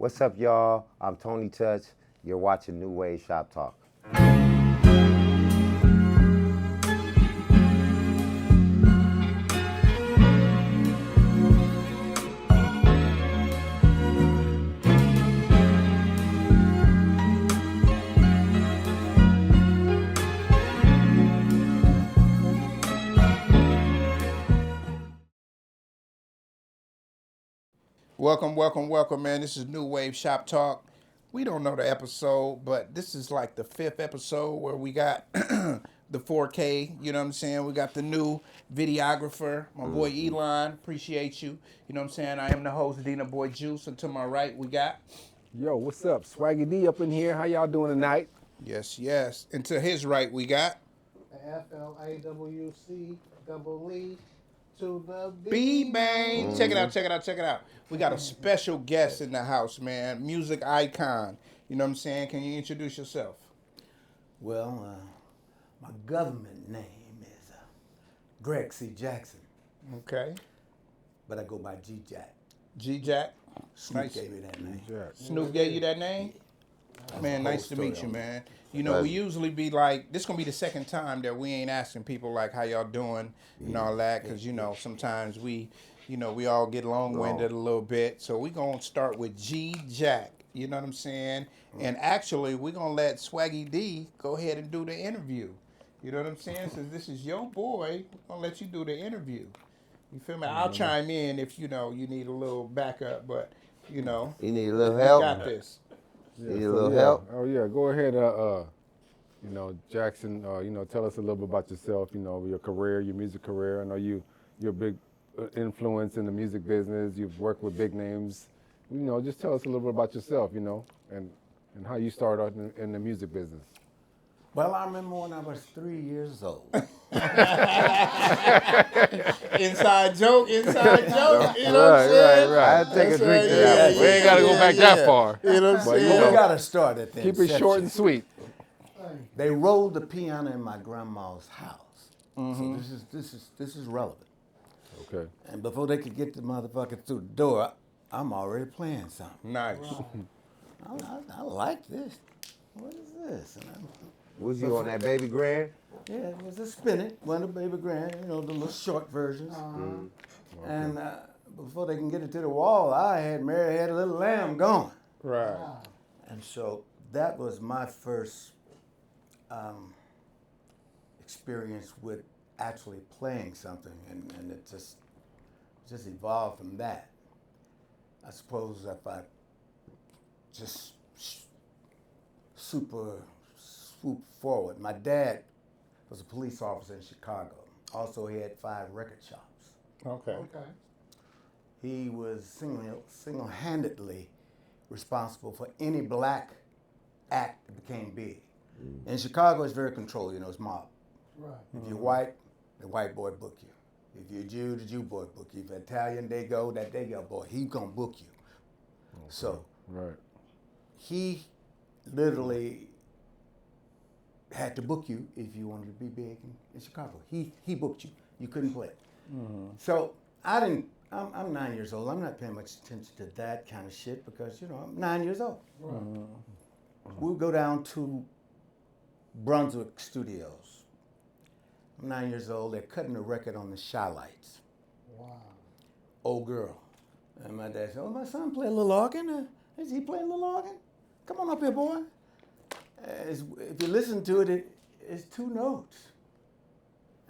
What's up, y'all? I'm Tony Touch. You're watching NuWave Shop Talk. Welcome, man. This is NuWave Shop Talk. We don't know the episode, but this is like the 5th episode where we got the 4K, you know what I'm saying? We got the new videographer, my boy Elon. Appreciate you. You know what I'm saying? I am the host, Dina Boy Juice, and to my right, we got... Yo, what's up? Swaggy D up in here. How y'all doing tonight? Yes. And to his right, we got... The FLAWC double E to the B-Bang. Check it out. We got a special guest in the house, man. Music icon. You know what I'm saying? Can you introduce yourself? Well, my government name is Greg C. Jackson, Okay. but I go by G Jack. G-Jack. Snoop Nice. gave me that name. Snoop gave you that name? Man, nice to meet you, man. You know, we usually be like, this going to be the second time that we ain't asking people like how y'all doing and all that, because, you know, sometimes we all get long-winded a little bit. So we going to start with G-Jack, you know what I'm saying? And actually, we're going to let Swaggy D go ahead and do the interview. You know what I'm saying? Since this is your boy, we're going to let you do the interview. You feel me? I'll chime in if, you need a little backup, but, You need a we little help? got this. You need a little help? Oh yeah, go ahead. Jackson. Tell us a little bit about yourself. Your career, your music career. I know you're a big influence in the music business. You've worked with big names. Just tell us a little bit about yourself. And how you started out in the music business. Well, I remember when I was 3 years old. Inside joke. You know what I'm saying? Right. I had to take a drink to that. We ain't got to go back that far. You know what I'm But saying? we got to start at the Keep it short and inception. sweet. They rolled the piano in my grandma's house. So this is relevant. Okay. And before they could get the motherfucker through the door, I'm already playing something. Nice. I like this. What is this? And Was you on that baby grand? yeah, it was a spinach, one of the baby grand, the little short versions. And before they can get it to the wall, Mary had a little lamb going. Right. And so that was my first experience with actually playing something, and it just evolved from that. I suppose if I just swoop forward. My dad was a police officer in Chicago. Also, he had 5 record shops. Okay. He was single-handedly responsible for any black act that became big. In Chicago, it's very controlled, it's mob. Right. If you're white, the white boy book you. If you're Jew, the Jew boy book you. If you're Italian, that Dago boy, he gonna book you. Okay. So, Right. he literally had to book you if you wanted to be big in Chicago. He booked you. You couldn't play. So I'm 9 years old. I'm not paying much attention to that kind of shit because, I'm 9 years old. We'll go down to Brunswick Studios. I'm 9 years old. They're cutting a record on the Shy-Lights. Wow. Old girl. And my dad said, my son play a little organ. Is he playing a little organ? Come on up here, boy. If you listen to it, it's 2 notes.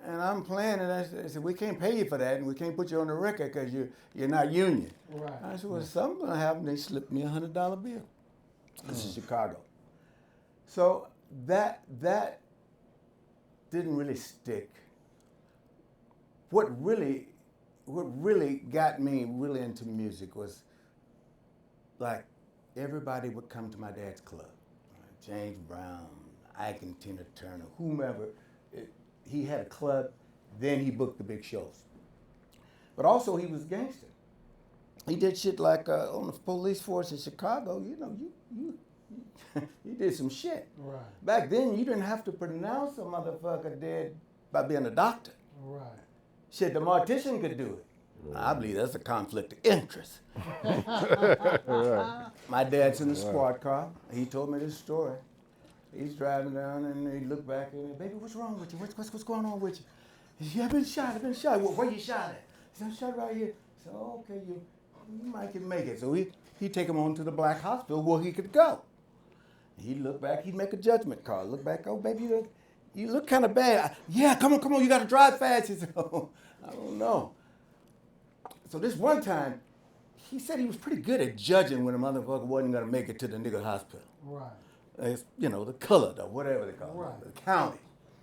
And I'm playing, and I said, we can't pay you for that, and we can't put you on the record because you're not union. Right. I said, well, something's going to happen. They slipped me a $100 bill. This is Chicago. So that didn't really stick. What really got me really into music was like everybody would come to my dad's club. James Brown, Ike and Tina Turner, whomever. He had a club, then he booked the big shows. But also he was a gangster. He did shit like on the police force in Chicago, you did some shit. Right. Back then you didn't have to pronounce a motherfucker dead by being a doctor. Right. Shit, the mortician could do it. I believe that's a conflict of interest. Right. My dad's in the squad car. He told me this story. He's driving down and he looked back and baby, what's wrong with you? What's going on with you? He said, I've been shot. Where you shot at? He said, I'm shot right here. He said, oh, okay, you might can make it. So he take him on to the black hospital where he could go. He looked back, he'd make a judgment call. Look back, oh baby, you look kind of bad. Yeah, come on, you gotta drive fast. He said, oh, I don't know. So this one time, he said he was pretty good at judging when a motherfucker wasn't gonna make it to the nigga hospital. Right. It's, the color, or whatever they call it, the county.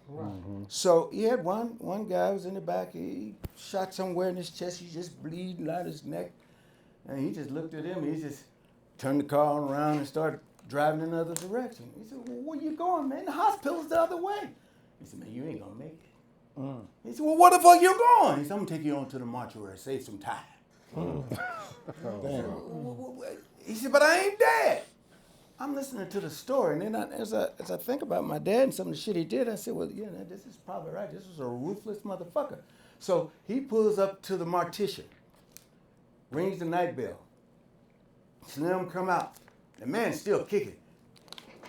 Right. So he had one guy was in the back, he shot somewhere in his chest, he's just bleeding out his neck. And he just looked at him, he just turned the car around and started driving in another direction. He said, well, where you going, man? The hospital's the other way. He said, man, you ain't gonna make it. He said, well, where the fuck you going? He said, I'm gonna take you on to the mortuary, save some time. He said, but I ain't dead. I'm listening to the story, and then as I think about my dad and some of the shit he did, I said, well, yeah, this is probably right. This was a ruthless motherfucker. So he pulls up to the mortician, rings the night bell. Slim come out. The man's still kicking.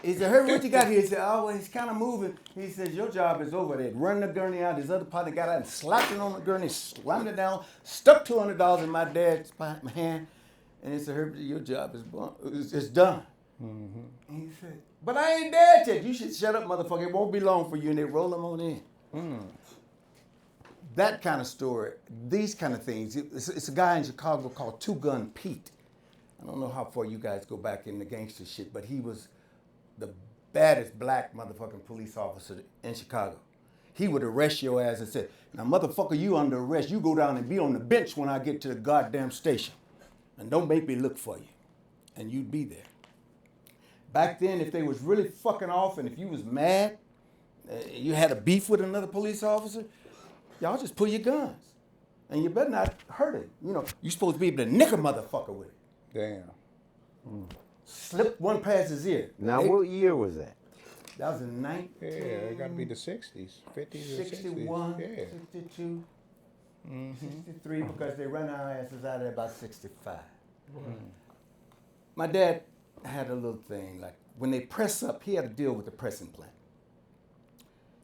He said, Herbie, what you got here? He said, oh, well, he's kind of moving. He says, your job is over there. Run the gurney out. His other partner got out and slapped it on the gurney, slammed it down, stuck $200 in my dad's hand. And he said, Herbie, your job is done. Mm-hmm. He said, but I ain't dead yet. You should shut up, motherfucker. It won't be long for you. And they roll him on in. That kind of story, these kind of things. It's a guy in Chicago called Two Gun Pete. I don't know how far you guys go back in the gangster shit, but he was the baddest black motherfucking police officer in Chicago. He would arrest your ass and say, now motherfucker, you under arrest. You go down and be on the bench when I get to the goddamn station. And don't make me look for you. And you'd be there. Back then, if they was really fucking off and if you was mad, you had a beef with another police officer, y'all just pull your guns. And you better not hurt him. You're supposed to be able to nick a motherfucker with it. Damn. Slip one past his ear. Now, what year was that? That was in 19... Yeah, it got to be the 60s, 50s or 60s. 61, Yeah. 62, 63, because they run our asses out at about 65. My dad had a little thing, like when they press up, he had to deal with the pressing plant.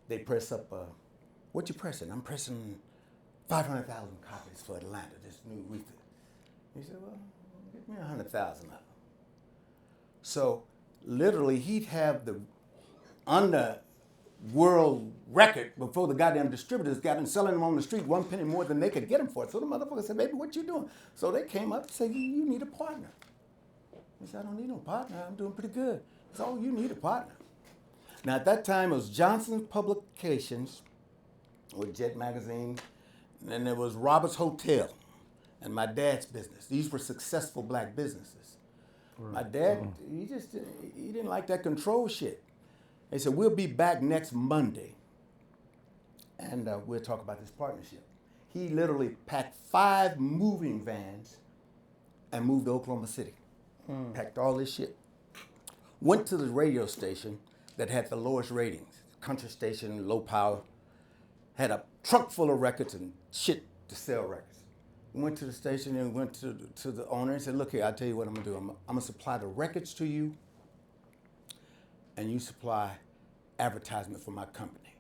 They press up, what you pressing? I'm pressing 500,000 copies for Atlanta, this new refit. He said, well, get me 100,000 of them. So literally he'd have the underworld record before the goddamn distributors got in selling them on the street 1 penny more than they could get them for. So the motherfucker said, baby, what you doing? So they came up and said, you need a partner. He said, I don't need no partner. I'm doing pretty good. So you need a partner. Now at that time it was Johnson's Publications with Jet Magazine, and then there was Robert's Hotel and my dad's business. These were successful black businesses. My dad, he didn't like that control shit. They said, we'll be back next Monday and we'll talk about this partnership. He literally packed 5 moving vans and moved to Oklahoma City. Packed all this shit. Went to the radio station that had the lowest ratings, country station, low power, had a truck full of records and shit to sell records. Went to the station and went to the owner and said, look here, I'll tell you what I'm gonna do. I'm gonna supply the records to you and you supply advertisement for my company.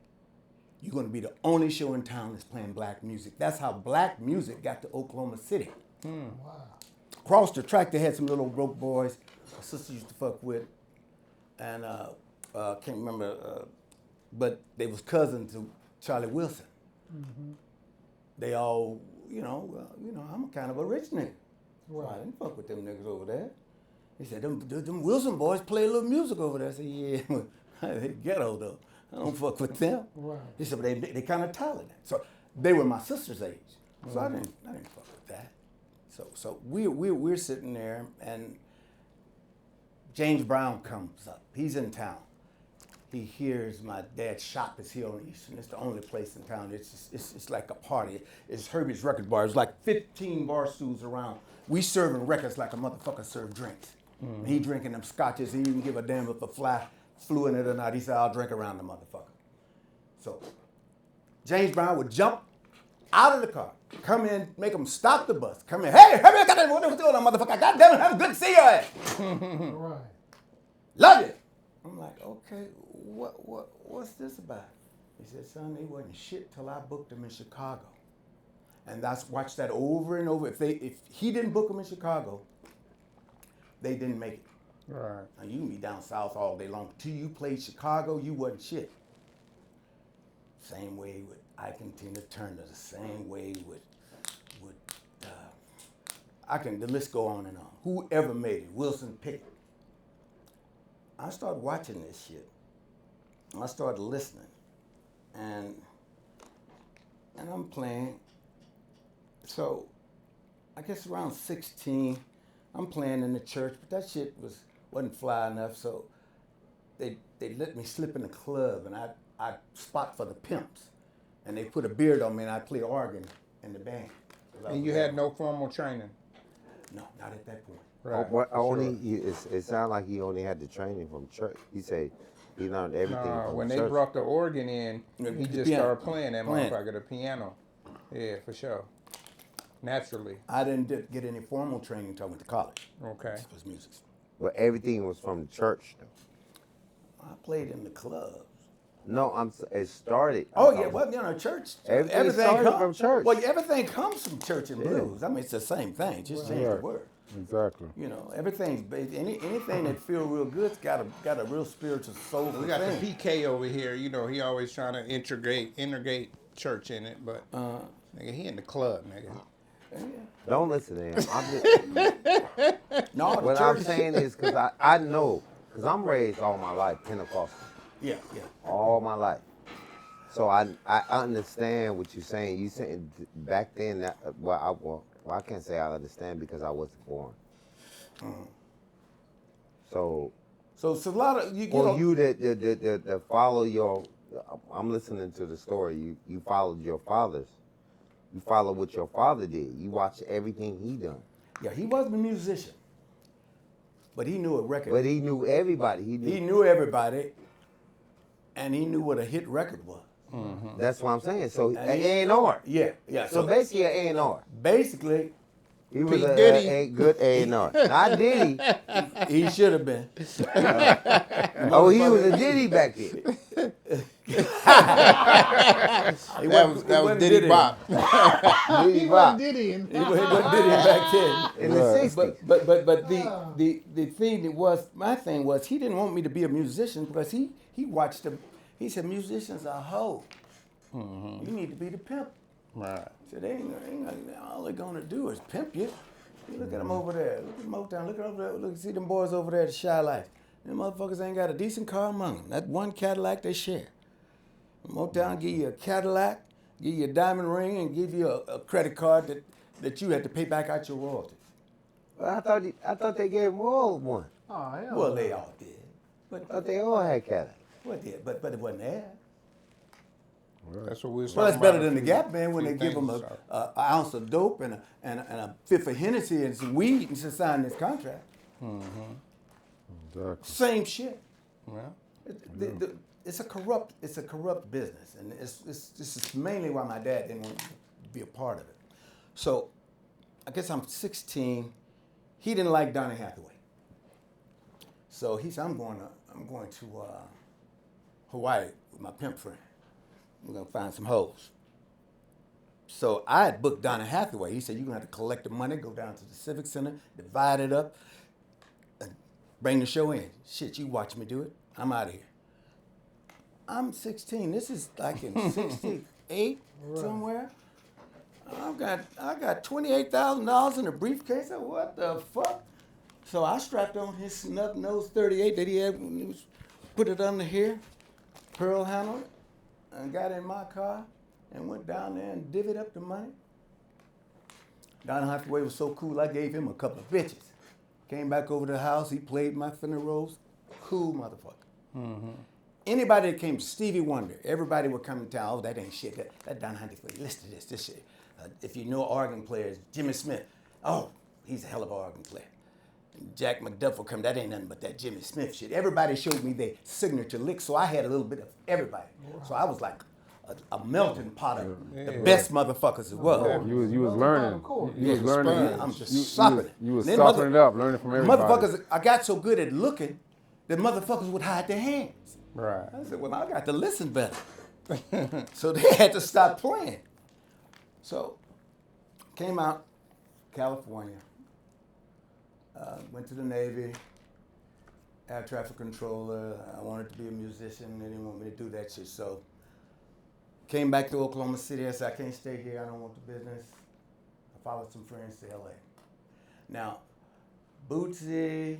You're gonna be the only show in town that's playing black music. That's how black music got to Oklahoma City. Wow. Across the track, they had some little broke boys my sister used to fuck with, and can't remember, but they was cousins to Charlie Wilson. They all, I'm kind of a rich nigga. So I didn't fuck with them niggas over there. He said, them Wilson boys play a little music over there. I said, yeah, they ghetto though. I don't fuck with them. Right. He said, but they kind of talented. So they were my sister's age. So I didn't fuck with that. So we're sitting there, and James Brown comes up. He's in town. He hears my dad's shop is here on Eastern. It's the only place in town. It's like a party. It's Herbie's Record Bar. It's like 15 bar stools around. We serving records like a motherfucker serve drinks. And he drinking them scotches. He didn't give a damn if a fly flew in it or not. He said, I'll drink around the motherfucker. So James Brown would jump out of the car. Come in, make them stop the bus. Come in, hey, hurry up, what are you doing, motherfucker? God damn it, I'm good to see your ass. Right. Love you. I'm like, okay, what's this about? He said, son, they wasn't shit till I booked them in Chicago. And that's watch that over and over. If he didn't book them in Chicago, they didn't make it. Right. Now you can be down south all day long. Till you played Chicago, you wasn't shit. Same way with Ike and Tina Turner. The same way with the list go on and on. Whoever made it, Wilson Pickett. I started watching this shit. I started listening, and I'm playing. So, I guess around 16, I'm playing in the church, but that shit wasn't fly enough. So, they let me slip in the club, and I spot for the pimps, and they put a beard on me, and I play organ in the band. And you had no formal training? No, not at that point. Right. It sounds like he only had the training from church. He said he learned everything from when church. they brought the organ in, he The just piano. started playing that motherfucker, the piano. Yeah, for sure. Naturally. I didn't get any formal training until I went to college. Okay. It was music. But everything was from the church, though. I played in the clubs. No, it started. Oh yeah, well, you know, church. Everything started from church. Well, everything comes from church and blues. I mean, it's the same thing. Just change the Right. word. Exactly. You know, everything's based. Anything that feel real good's got a real spiritual soul. We got the PK over here. You know, he always trying to integrate church in it, but nigga, he in the club, nigga. Don't listen to him. No, the What church. I'm saying is because I know, because I'm raised all my life Pentecostal, Yeah. all my life. So I understand what you're saying. You saying back then that I can't say I understand because I wasn't born. So So a lot of you for know. you that follow your, I'm listening to the story. You followed your fathers. You follow what your father did. You watch everything he done. Yeah, he wasn't a musician, but he knew a record. But he knew everybody. He knew everybody, and he knew what a hit record was. That's what I'm saying. So And he- A&R. Yeah. So basically an A&R. basically, He was P. a Diddy. good A&R. Not Diddy. he should have been. Oh, he was a Diddy back then. That was Diddy Bop. Diddy Bop. Diddy and He wasn't Diddy back then. In the 60s. But the thing that was my thing was he didn't want me to be a musician because he watched them. He said musicians are hoe. You need to be the pimp. Right. So they ain't all they're gonna do is pimp you. You look at them over there. Look at Motown. Look over there. Look, see them boys over there at Shy Life. Them motherfuckers ain't got a decent car among them. That one Cadillac they share. Motown give you a Cadillac, give you a diamond ring, and give you a credit card that you had to pay back out your royalties. Well, I thought they gave them all one. Oh, hell. Well, they all did. I thought they all had Cadillac. Well, yeah, but it wasn't there. That's what we was Well, talking that's better about than the a Gap Man when few they give them things, an ounce of dope and a fifth of Hennessy and some weed and just sign this contract. Exactly. Same shit. Well, It's a corrupt business, and this is mainly why my dad didn't want to be a part of it. So, I guess I'm 16. He didn't like Donny Hathaway, so he said, "I'm going to Hawaii with my pimp friend. We're gonna find some hoes." So I had booked Donny Hathaway. He said, "You're gonna have to collect the money, go down to the Civic Center, divide it up, and bring the show in." Shit, you watch me do it. I'm out of here. I'm 16. This is like in 68 somewhere. I got $28,000 in a briefcase. I said, what the fuck? So I strapped on his snub nose 38 that he had when he was put it under here, pearl handle it, and got in my car and went down there and divvied up the money. Donny Hathaway was so cool, I gave him a couple of bitches. Came back over to the house, he played my Fender Rose. Cool motherfucker. Anybody that came, Stevie Wonder, everybody would come and tell, oh, that ain't shit. That Donny Hathaway, listen to this shit. If you know organ players, Jimmy Smith, oh, he's a hell of an organ player. Jack McDuff will come, that ain't nothing but that Jimmy Smith shit. Everybody showed me their signature lick, so I had a little bit of everybody. Wow. So I was like a melting pot of the best motherfuckers as well. You was learning. You was learning. I'm just sopping it. You was Then sopping it up, learning from everybody. Motherfuckers, I got so good at looking that motherfuckers would hide their hands. Right. I said, well, I got to listen better. So they had to stop playing. So came out, California, went to the Navy, air traffic controller. I wanted to be a musician. They didn't want me to do that shit. So came back to Oklahoma City. I said, I can't stay here. I don't want the business. I followed some friends to LA. Now, Bootsy,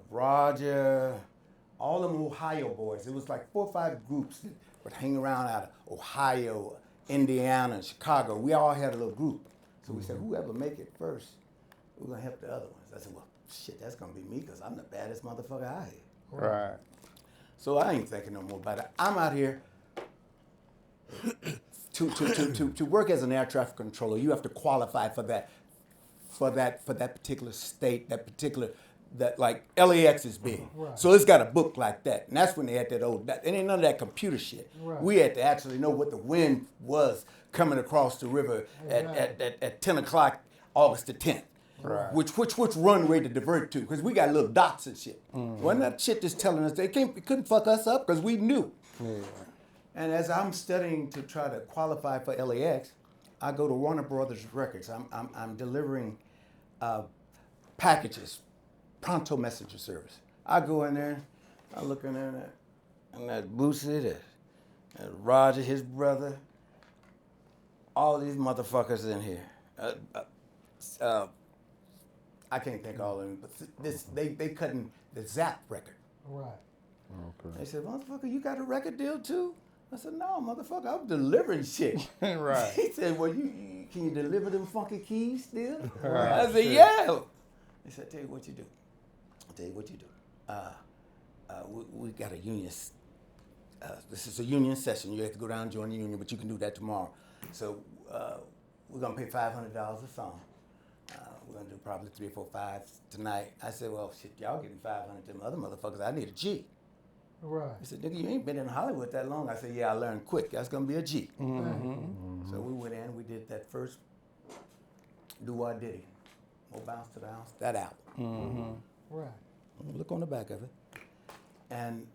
Roger, all them Ohio boys. It was like 4 or 5 groups that would hang around out of Ohio, Indiana, Chicago. We all had a little group. So we said, whoever make it first, we're going to help the other ones. I said, well, shit, that's going to be me because I'm the baddest motherfucker out here. Right. So I ain't thinking no more about it. I'm out here to work as an air traffic controller. You have to qualify for that particular state, that like LAX is big. Right. So it's got a book like that. And that's when they had that it ain't none of that computer shit. Right. We had to actually know what the wind was coming across the river at 10 o'clock, August the 10th. Right. Which runway to divert to, because we got little dots and shit. Wasn't that shit just telling us it couldn't fuck us up because we knew. Yeah. And as I'm studying to try to qualify for LAX, I go to Warner Brothers Records. I'm delivering packages, pronto messenger service. I go in there, I look in there, and that Boosie, that Roger, his brother, all these motherfuckers in here. I can't think all of them, but they cutting the Zap record. Right. Okay. They said, motherfucker, you got a record deal too? I said, no, motherfucker, I'm delivering shit. Right. He said, well, can you deliver them funky keys still? Right. I said, yeah. He said, tell you what you do. I'll tell you what you do. We got a union. This is a union session. You have to go down and join the union, but you can do that tomorrow. So we're going to pay $500 a song. We're going to do probably 3 or 4, 5 tonight. I said, well, shit, y'all getting 500 to them other motherfuckers. I need a G. Right. He said, nigga, you ain't been in Hollywood that long. I said, yeah, I learned quick. That's going to be a G. Mm-hmm. So we went in, we did that first Do What Diddy. More Bounce to the House, that album. Mm-hmm. Right. Look on the back of it. And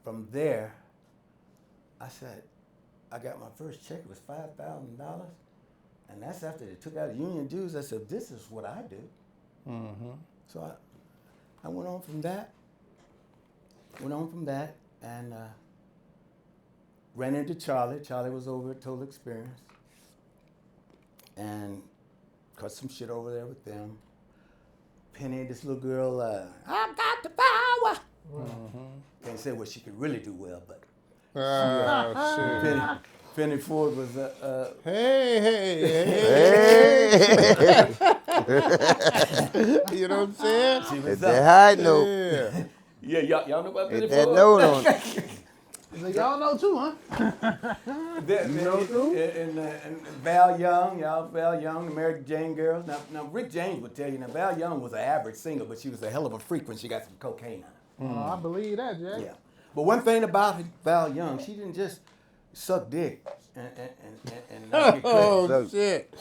from there, I said, I got my first check, it was $5,000. And that's after they took out the union dues. I said, this is what I do. Mm-hmm. So I went on from that. And ran into Charlie. Charlie was over at Total Experience. And cut some shit over there with them. Penny, this little girl, I got the power. Mm-hmm. Can't say what she could really do well, but Oh, shit. Penny Ford was Hey. You know what I'm saying? she Hit was that high note. Yeah. Yeah, y'all know about Penny Hit that Ford? note on. So y'all know too, huh? And Val Young, Val Young, the Mary Jane girls. Now Rick James would tell you, now Val Young was an average singer, but she was a hell of a freak when she got some cocaine on her. I believe that, Jack. Yeah. But one thing about Val Young, she didn't just suck dick and not get credit. Oh, shit.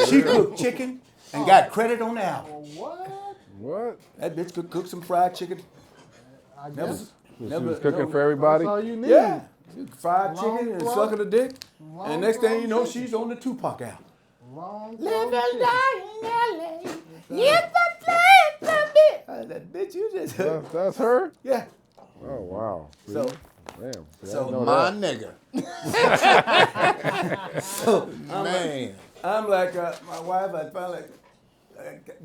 She cooked chicken and got credit on the album. What? That bitch could cook some fried chicken. I Never, guess. She was cooking for everybody? That's all you need. Yeah. Fried Long chicken and throat. sucking a dick. Long And next thing you know, throat she's on the Tupac album. Long Live throat and chicken. die in LA. Yes, the place of it. That bitch, you just. That's her? Yeah. Oh, wow. See? So, Damn. See, I so didn't know My that. nigga. so Man. I'm like, my wife, I finally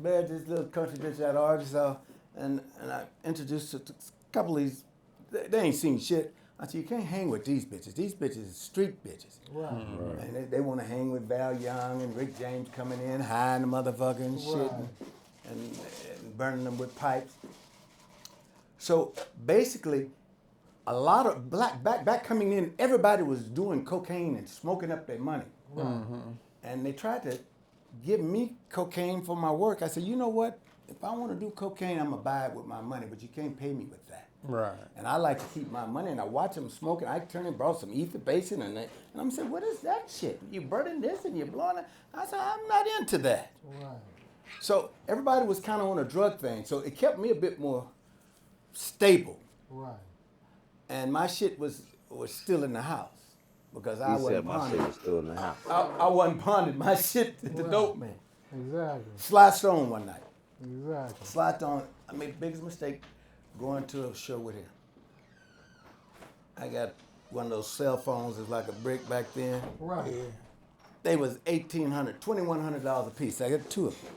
married this little country bitch out of Arkansas, and I introduced her to a couple of these, they ain't seen shit. I said, you can't hang with these bitches. These bitches is street bitches. Right. And they want to hang with Val Young and Rick James coming in, high in the motherfucker and shit, Right. and burning them with pipes. So basically, a lot of back coming in, everybody was doing cocaine and smoking up their money. And they tried to give me cocaine for my work. I said, you know what? If I want to do cocaine, I'm going to buy it with my money, but you can't pay me with that. Right. And I like to keep my money, and I watch them smoking. I turned and brought some ether basin, and I'm saying, what is that shit? You burning this and you're blowing it? I said, I'm not into that. Right. So everybody was kind of on a drug thing, so it kept me a bit more stable. Right. And my shit was still in the house because I He wasn't said my shit ponding. was still in the house. I wasn't ponding my shit to the Right. dope man. Exactly. Sly Stone one night. Exactly. Sly Stone, I made the biggest mistake going to a show with him. I got one of those cell phones, it's like a brick back then. Right. They was $1,800, $2,100 a piece. I got two of them.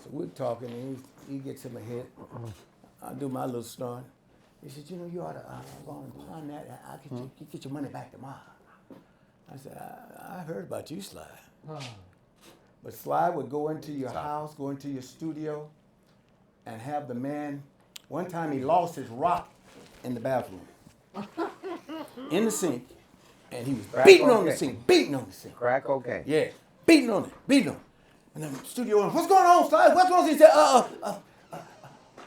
So we're talking, and he gets him a hit. I do my little snort. He said, you ought to go on and pawn that. You get your money back tomorrow. I said, I heard about you, Sly. But Sly would go into your house, go into your studio, and have the man. One time he lost his rock in the bathroom, in the sink, and he was beating on the sink, beating on the sink. Crack cocaine. Yeah, beating on it, beating on it. And then the studio owner, what's going on, Sly? What's going on? He said,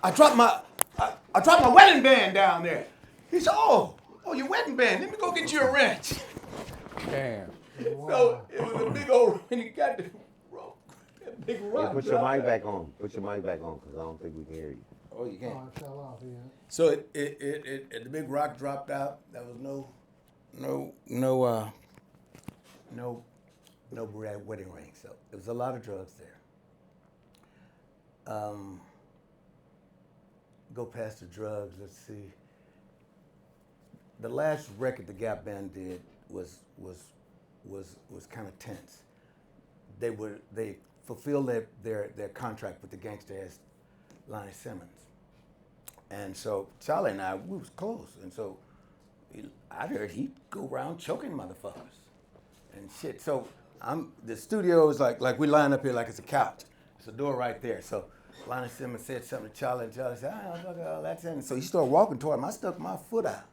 I dropped my wedding band down there. He said, oh, your wedding band. Let me go get you a wrench. Damn. So it was a big old, and he got the rope, that big Yeah, rock. put your mic back on. Put your mic back on, because I don't think we can hear you. Oh, you can't. Oh, it fell off, yeah. So the big rock dropped out. There was no wedding ring. So there was a lot of drugs there. Go past the drugs. Let's see. The last record the Gap Band did was kind of tense. They fulfilled their contract with the gangsta-ass Lonnie Simmons. And so Charlie and I, we was close. And so I heard he'd go around choking motherfuckers and shit. So the studio is like we line up here like it's a couch. It's a door right there. So Lonnie Simmons said something to Charlie, and Charlie said, fuck all that. And so he started walking toward him. I stuck my foot out.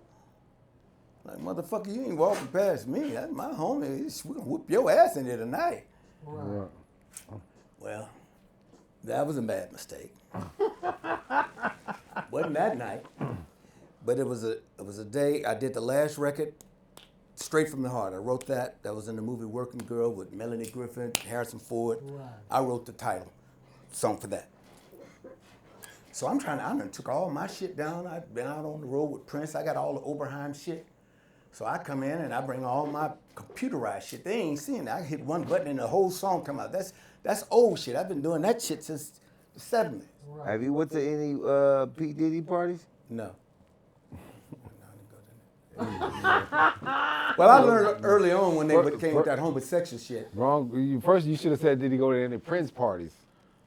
Like, motherfucker, you ain't walking past me. That's my homie. We're gonna whoop your ass in there tonight. Right. Well, that was a bad mistake. Wasn't that night, but it was a day. I did the last record straight from the heart. I wrote that. That was in the movie Working Girl with Melanie Griffin, Harrison Ford. Right. I wrote the title song for that. So I done took all my shit down. I've been out on the road with Prince. I got all the Oberheim shit. So I come in and I bring all my computerized shit. They ain't seen it. I hit one button and the whole song come out. That's old shit.'ve been doing that shit since the 70s. Right. Have you went to any P. Diddy parties? No. Well, I learned early on when they came with that homosexual shit. Wrong. First, you should have said, did he go to any Prince parties?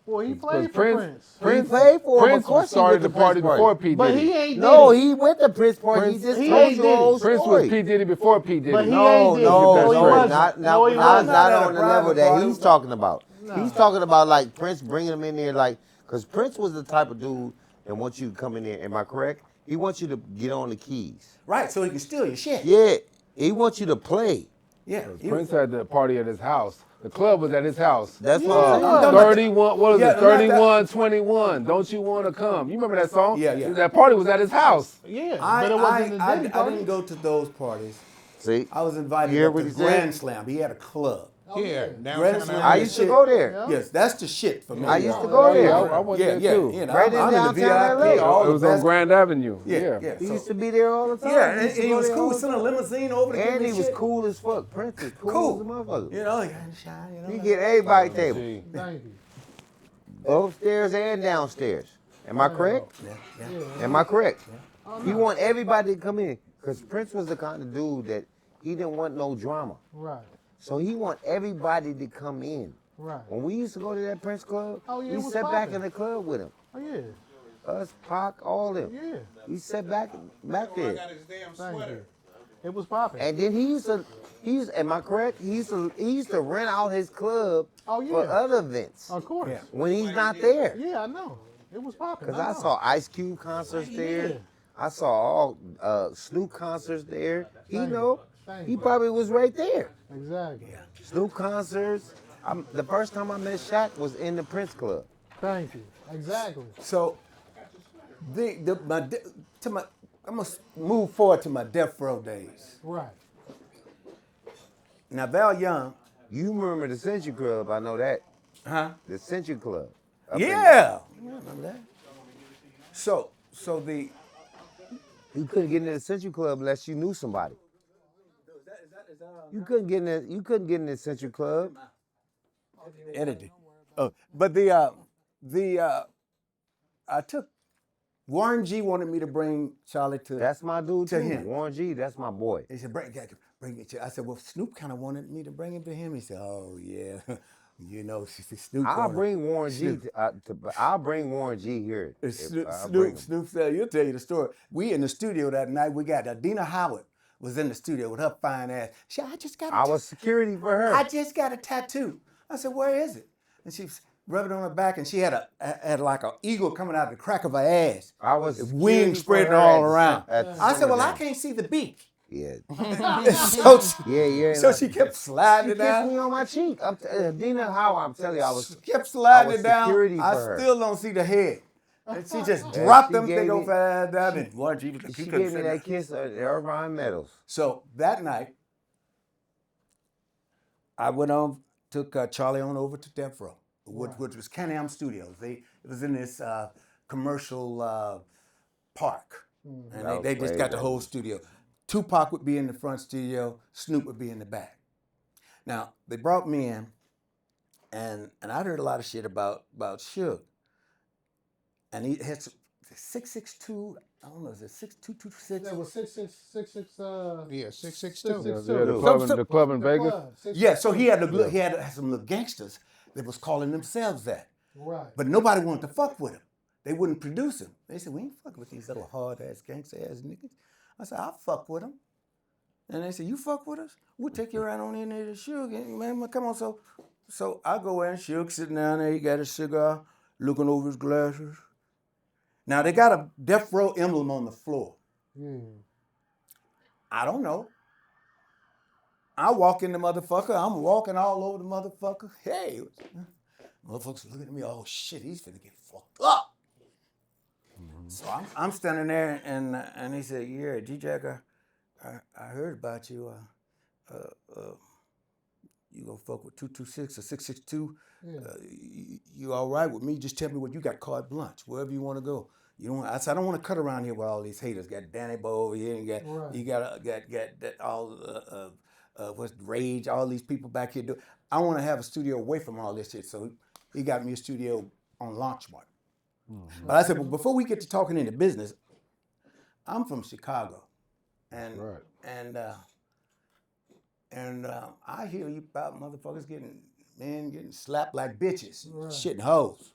Well, he played for Prince. He played for him. Prince Of course he started went the to party Prince before P. Diddy. But he ain't No, Diddy. he went to Prince party. Prince- He just he told ain't you the whole Prince story. was P. Diddy before P. Diddy. But he No, ain't Diddy. no, That's no, right. not No, he not wasn't. not at a on the level private that party. he's talking about. No. He's talking about like Prince bringing him in there, like, because Prince was the type of dude that wants you to come in there. Am I correct? He wants you to get on the keys. Right, so he can steal your shit. Yeah, he wants you to play. Yeah. Prince had the party at his house. The club was at his house. That's what I'm saying. 31, what was Yeah, it? not that- 3121. Don't you want to come? You remember that song? Yeah, yeah. That party was at his house. Yeah, I but it wasn't the Diddy I party. didn't go to those parties. See, I was invited You hear to what the he said? Grand Slam. He had a club. Here, Grand downtown Slam. I LA. used to go there. Yeah. Yes, that's the shit for me. I used to go there. I went there too. Yeah, Right in I'm in the downtown VIP. LA. all It the was on best- Grand Avenue. Yeah. He So- used to be there all the time. Yeah, and used to he go was there cool. all the Sent a time. limousine over to give And me he was shit. cool as fuck. Prince is cool, Cool. as a motherfucker. You know, he got shine, you know. He get everybody table, Gee. Thank you. upstairs and downstairs. Am I correct? Yeah. Am I correct? He want everybody to come in because Prince was the kind of dude that he didn't want no drama. Right. So he want everybody to come in. Right. When we used to go to that Prince club, Oh, yeah, it we was sat back poppin'. in the club with him. Oh yeah. Us, Pac, all them. Yeah. We sat back I there. got his damn Thank sweater. you. It was popping. And then am I correct? He used to rent out his club Oh, yeah. for other events Of course. Yeah. when he's not there. Yeah, I know. It was popping. Because I saw Ice Cube concerts there. Yeah. I saw all Snoop concerts there. He Thank you. know. Thank He you. probably was right there. Exactly. Snoop concerts. The first time I met Shaq was in the Prince Club. Thank you. Exactly. So, gonna move forward to my Death Row days. Right. Now Val Young, You remember the Century Club? I know that. huh? The Century Club. Up in- Yeah. I remember that. So the You couldn't get into the Century Club unless you knew somebody. You couldn't get in the, you couldn't get in the Century Club. edited. Oh, but I took Warren G wanted me to bring Charlie to. That's my dude To too. him. Warren G, that's my boy. He said, bring it to. I said, well, Snoop kind of wanted me to bring him to him. He said, oh yeah, you know, Snoop. I'll wanted- bring Warren G. Snoop. I'll bring Warren G here. I'll bring him. Snoop said, he'll tell you the story. We in the studio that night. We got Adina Howard was in the studio with her fine ass. She, I just got. I was security for her. I just got a tattoo. I said, where is it? And she rubbed it on her back, and she had like an eagle coming out of the crack of her ass. I was With security wings for spreading her all at the around. at the I said, well, I summer can't see the beak. Yeah. So, So she kept sliding She it kissed down. me on my cheek. Dina Howard, I'm telling you, I was. Kept sliding I was it down. security I for her. still don't see the head. And she just dropped she them gave big me- old fat ass down. And one, she She gave me that kiss at Irvine Meadows. So that night, I went on, took Charlie on over to Death Row, which was Can-Am Studios. It was in this commercial park, and That they was just way got the back. whole studio. Tupac would be in the front studio, Snoop would be in the back. Now they brought me in, and I heard a lot of shit about Suge, and he had 662. I don't know, is it 6226? That was 6666. Yeah, 662. The club in Vegas. Yeah, so he had some little gangsters that was calling themselves that. Right. But nobody wanted to fuck with him. They wouldn't produce him. They said, we ain't fucking with these little hard-ass gangster-ass niggas. I said, I'll fuck with them. And they said, you fuck with us? We'll take you around on in there to Suge. Man, come on. So I go in, Suge sitting down there, he got his cigar, looking over his glasses. Now, they got a Death Row emblem on the floor. I don't know. I walk in the motherfucker. I'm walking all over the motherfucker. Hey, motherfuckers looking at me. Oh shit, he's finna get fucked up. So I'm standing there, and he said, "Yeah, D-Jack, I heard about you. You gonna fuck with 226 or 662? You all right with me? Just tell me what you got. Carte blanche, wherever you want to go. You don't. I said I don't want to cut around here with all these haters. Got Danny Bo over here, and you got that all what's Rage, all these people back here. I want to have a studio away from all this shit. So he got me a studio on Launchmark. But I said, well, before we get to talking into business, I'm from Chicago, and I hear you about motherfuckers getting slapped like bitches, shitting hoes.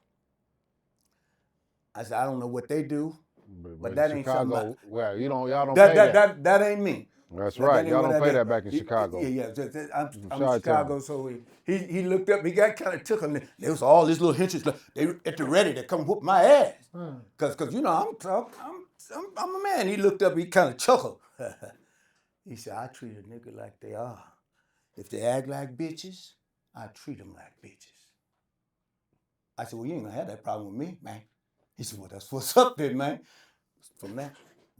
I said, I don't know what they do, but that ain't something. Chicago. Well, y'all don't pay that. That ain't me. That's right. Y'all don't pay that back in He- Chicago. Yeah. I'm in Chi-town. Chicago, so he looked up. He got kind of took him. There was all these little henches. They were at the ready to come whoop my ass, cause you know I'm tough. I'm a man. He looked up. He kind of chuckled. He said, I treat a nigga like they are. If they act like bitches, I treat them like bitches. I said, well, you ain't gonna have that problem with me, man. He said, well, that's what's up then, man. From that,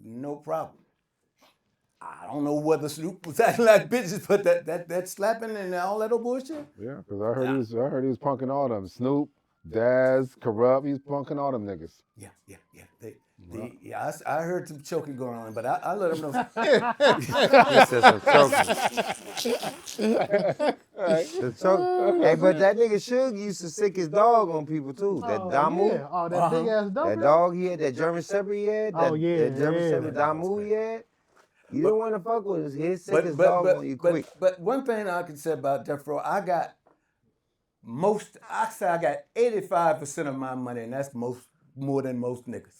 no problem. I don't know whether Snoop was acting like bitches, but that slapping and all that old bullshit. Yeah, because I heard he was punking all them. Snoop, Daz, Corrupt, he's punking all them niggas. Yeah. I heard some choking going on, but I let him know. He said some choking. Hey, but that nigga Suge used to sick his dog on people too. That Damu. Yeah. Oh, that big ass dog. That dog he had, that German Shepherd he had. That German Shepherd Damu he had. You don't want to fuck with us. He'll sick his dog on you quick. But one thing I can say about Death Row, I got 85% of my money, and that's more than most niggas.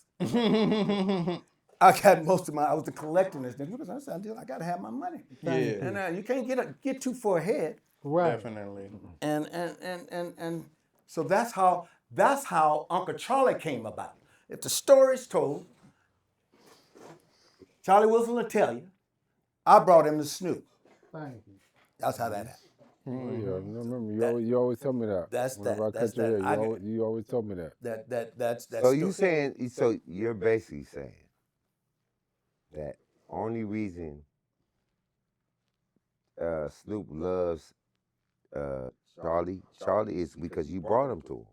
I got most of I was the collecting this nigga because I said, I got to have my money. Yeah. And you can't get too far ahead. Right. Definitely. And so that's how Uncle Charlie came about. If the story's told, Charlie Wilson will tell you, I brought him to Snoop. Thank you. That's how that happened. Yeah, I remember you always tell me that. That's that. Whenever I That's cut your that. hair, you always tell me that. That's So you saying? So you're basically saying that only reason Snoop loves Charlie is because you brought him to him.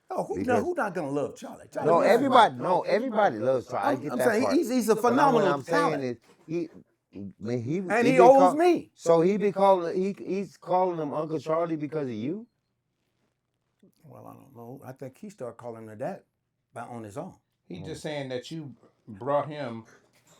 Oh, who not gonna love Charlie? Charlie No, Brown. everybody loves Charlie. I get I'm that saying part. he's a But phenomenal what I'm saying talent. is he And he been owes me. So he's calling him Uncle Charlie because of you. Well, I don't know. I think he started calling her that on his own. He just saying that you brought him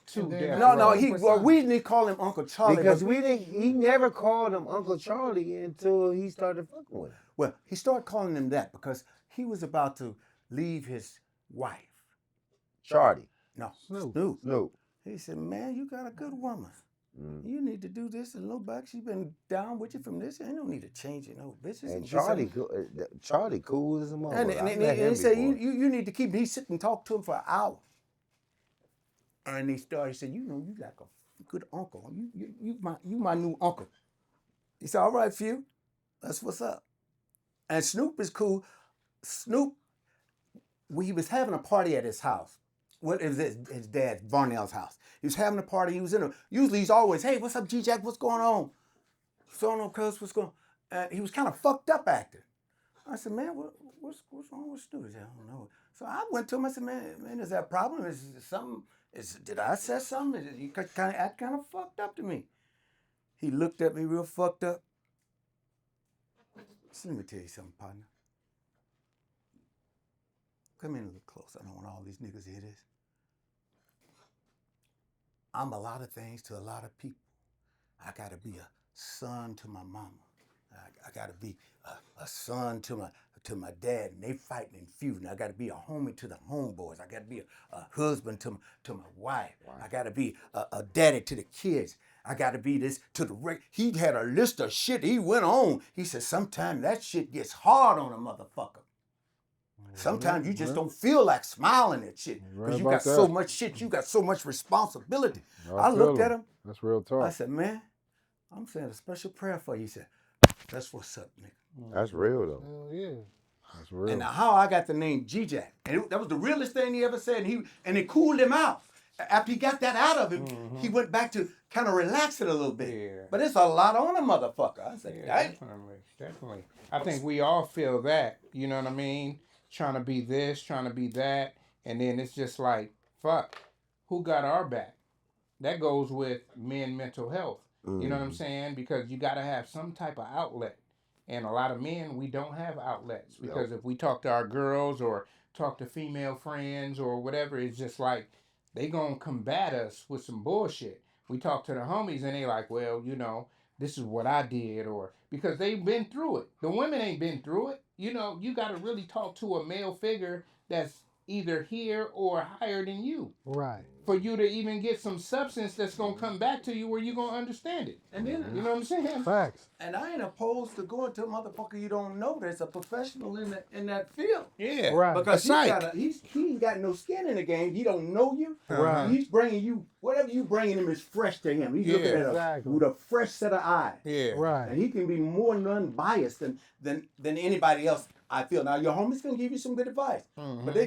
to And then- death No, row. we didn't call him Uncle Charlie Because he never called him Uncle Charlie until he started fucking with him. Well, he started calling him that because he was about to leave his wife. Charlie. No, Snoop. Snoop. He said, "Man, you got a good woman. You need to do this and look back. She's been down with you from this. Ain't no need to change it. No bitches." And Charlie cool as a mother. And he said, "You need to keep." He sit and talk to him for an hour. And he said, "You know, you like a good uncle. You my new uncle." He said, "All right, Few, that's what's up." And Snoop is cool. Snoop, he was having a party at his house. Well, it was his dad, Varnell's house. He was having a party. He was usually he's always, "Hey, what's up, G-Jack? What's going on?" "So on, cuz, what's going on?" And he was kind of fucked up acting. I said, "Man, what's wrong with Snoop?" He said, "I don't know." So I went to him. I said, man, is that a problem? Is something? Did I say something? You kind of act kind of fucked up to me. He looked at me real fucked up. So let me tell you something, partner. Come in a little closer. I don't want all these niggas to hear this. I'm a lot of things to a lot of people. I gotta be a son to my mama. I gotta be a son to my dad, and they fighting and feuding. I gotta be a homie to the homeboys. I gotta be a husband to my wife. I gotta be a daddy to the kids. I gotta be this to the He had a list of shit he went on. He said sometimes that shit gets hard on a motherfucker. Sometimes you just don't feel like smiling at shit because you got so much shit. You got so much responsibility. I looked at him. That's real talk. I said, "Man, I'm saying a special prayer for you." He said, "That's what's up, nigga." That's real though. Hell yeah. That's real. And how I got the name G-Jack. And that was the realest thing he ever said. And it cooled him out. After he got that out of him, he went back to kind of relax it a little bit. Yeah. But it's a lot on a motherfucker. I said, Yeah, definitely. I think we all feel that, you know what I mean? Trying to be this, trying to be that, and then it's just like, fuck, who got our back? That goes with men mental health. You know what I'm saying? Because you got to have some type of outlet. And a lot of men, we don't have outlets. Because if we talk to our girls or talk to female friends or whatever, it's just like, they gonna combat us with some bullshit. We talk to the homies and they like, well, you know, this is what I did, or because they've been through it. The women ain't been through it. You know, you got to really talk to a male figure that's either here or higher than you. Right. For you to even get some substance that's going to come back to you where you're going to understand it. And then, You know what I'm saying? Facts. and I ain't opposed to going to a motherfucker you don't know that's a professional in that field. Yeah. Right. Because A psych. he ain't got no skin in the game. He don't know you. Right. He's bringing you, whatever you bringing him is fresh to him. He's looking at it Exactly. with a fresh set of eyes. Yeah. Right. And he can be more non-biased than anybody else, I feel. Now, your homies can give you some good advice. But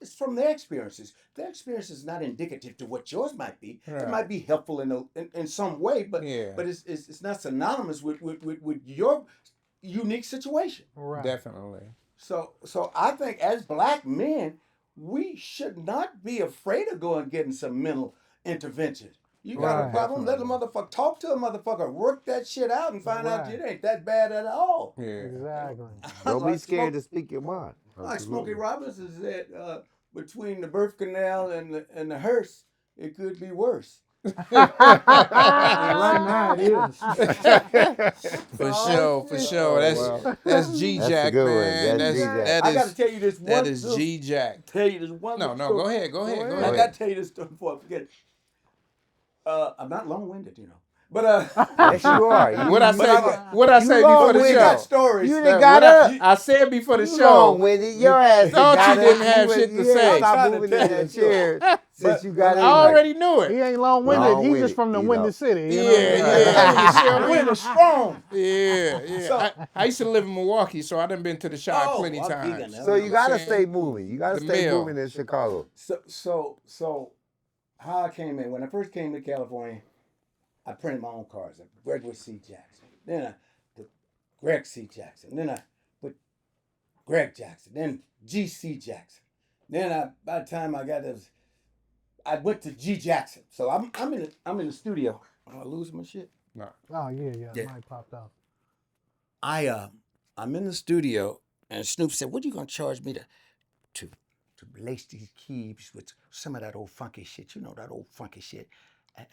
it's from their experiences. Their experience is not indicative to what yours might be. Right. It might be helpful in some way, but it's not synonymous with your unique situation. Right. Definitely. So I think as black men, we should not be afraid of going and getting some mental intervention. You got a Right. problem, let a motherfucker talk to a motherfucker, work that shit out and find out Right. it ain't that bad at all. Yeah. Exactly. Don't be Like scared to speak your mind. Like Smokey Robinson said, between the birth canal and the hearse, it could be worse. Right now it is. For sure. That's G-Jack, That's a good one. man. That's G-Jack. I got to tell you this one. That is G-Jack. Tell you this one. No, story. go ahead. Go I ahead. got to tell you this story before I forget it. I'm not long-winded, you know. But Yes, you are. What I say before the we show? got stories. You done got up. I said before the You show. long with it. Your ass Thought got you up. didn't have was- shit to you say. ain't I'm Stop trying moving to in tell that you. chair since you got I in. already knew He it. ain't long-winded. Long He's with just it, from the you windy know. city. You know? Yeah. Wind is strong. Yeah. So- I used to live in Milwaukee, so I done been to the shop plenty I'm times. vegan now. So you gotta Saying stay moving. You gotta the stay mill. moving in Chicago. So how I came in. When I first came to California, I printed my own cards. Gregory C. Jackson. Then I put Greg C. Jackson. Then I put Greg Jackson. Then G.C. Jackson. Then by the time I got this, I went to G. Jackson. So I'm in the studio. Am I losing my shit? No. Oh yeah. Yeah. The mic popped out. I'm in the studio, and Snoop said, "What are you gonna charge me to lace these keys with some of that old funky shit? You know that old funky shit.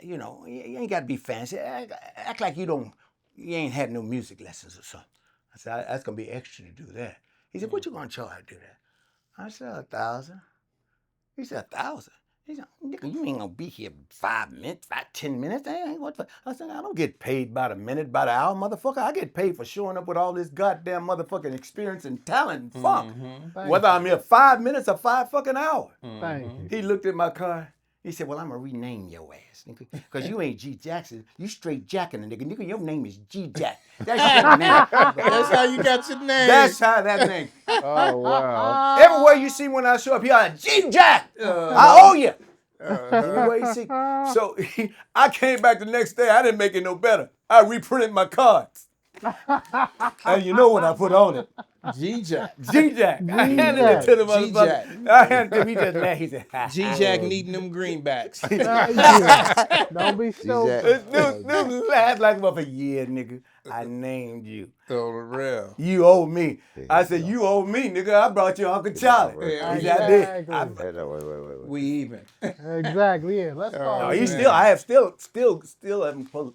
You know, you ain't got to be fancy. Act like you ain't had no music lessons or something." I said, "That's gonna be extra to do that." He said, "What you gonna charge to do that?" I said, $1,000. He said, $1,000. He said, "Nigga, you ain't gonna be here 5 minutes, 10 minutes. I said, "I don't get paid by the minute, by the hour, motherfucker. I get paid for showing up with all this goddamn motherfucking experience and talent and funk. Thank Whether I'm here 5 minutes or 5 fucking hours." Thank you. He looked at my car. He said, "Well, I'm gonna rename your ass, nigga, because you ain't G Jackson. You straight jacking a nigga. Nigga, your name is G Jack. That's your name. That's how you got your name. That's how that name. Oh wow. Everywhere you see when I show up, you're like, G Jack. I owe you." Anyway, you see, so I came back the next day. I didn't make it no better. I reprinted my cards, and you know what I put on it? G-Jack. G-Jack. I handed it to the G-Jack. motherfucker. I handed it to him. He just laughed. He said, G-Jack needing them greenbacks. Don't be stupid. Snoop laughed like a motherfucker. "Yeah, nigga, I named you. So real. You owe me." I said, "You owe me, nigga. I brought you Uncle Charlie." Yeah, He said, "I did." Exactly. Wait. We even. Exactly. Yeah. Let's call No, it. he man. still. I have still haven't pull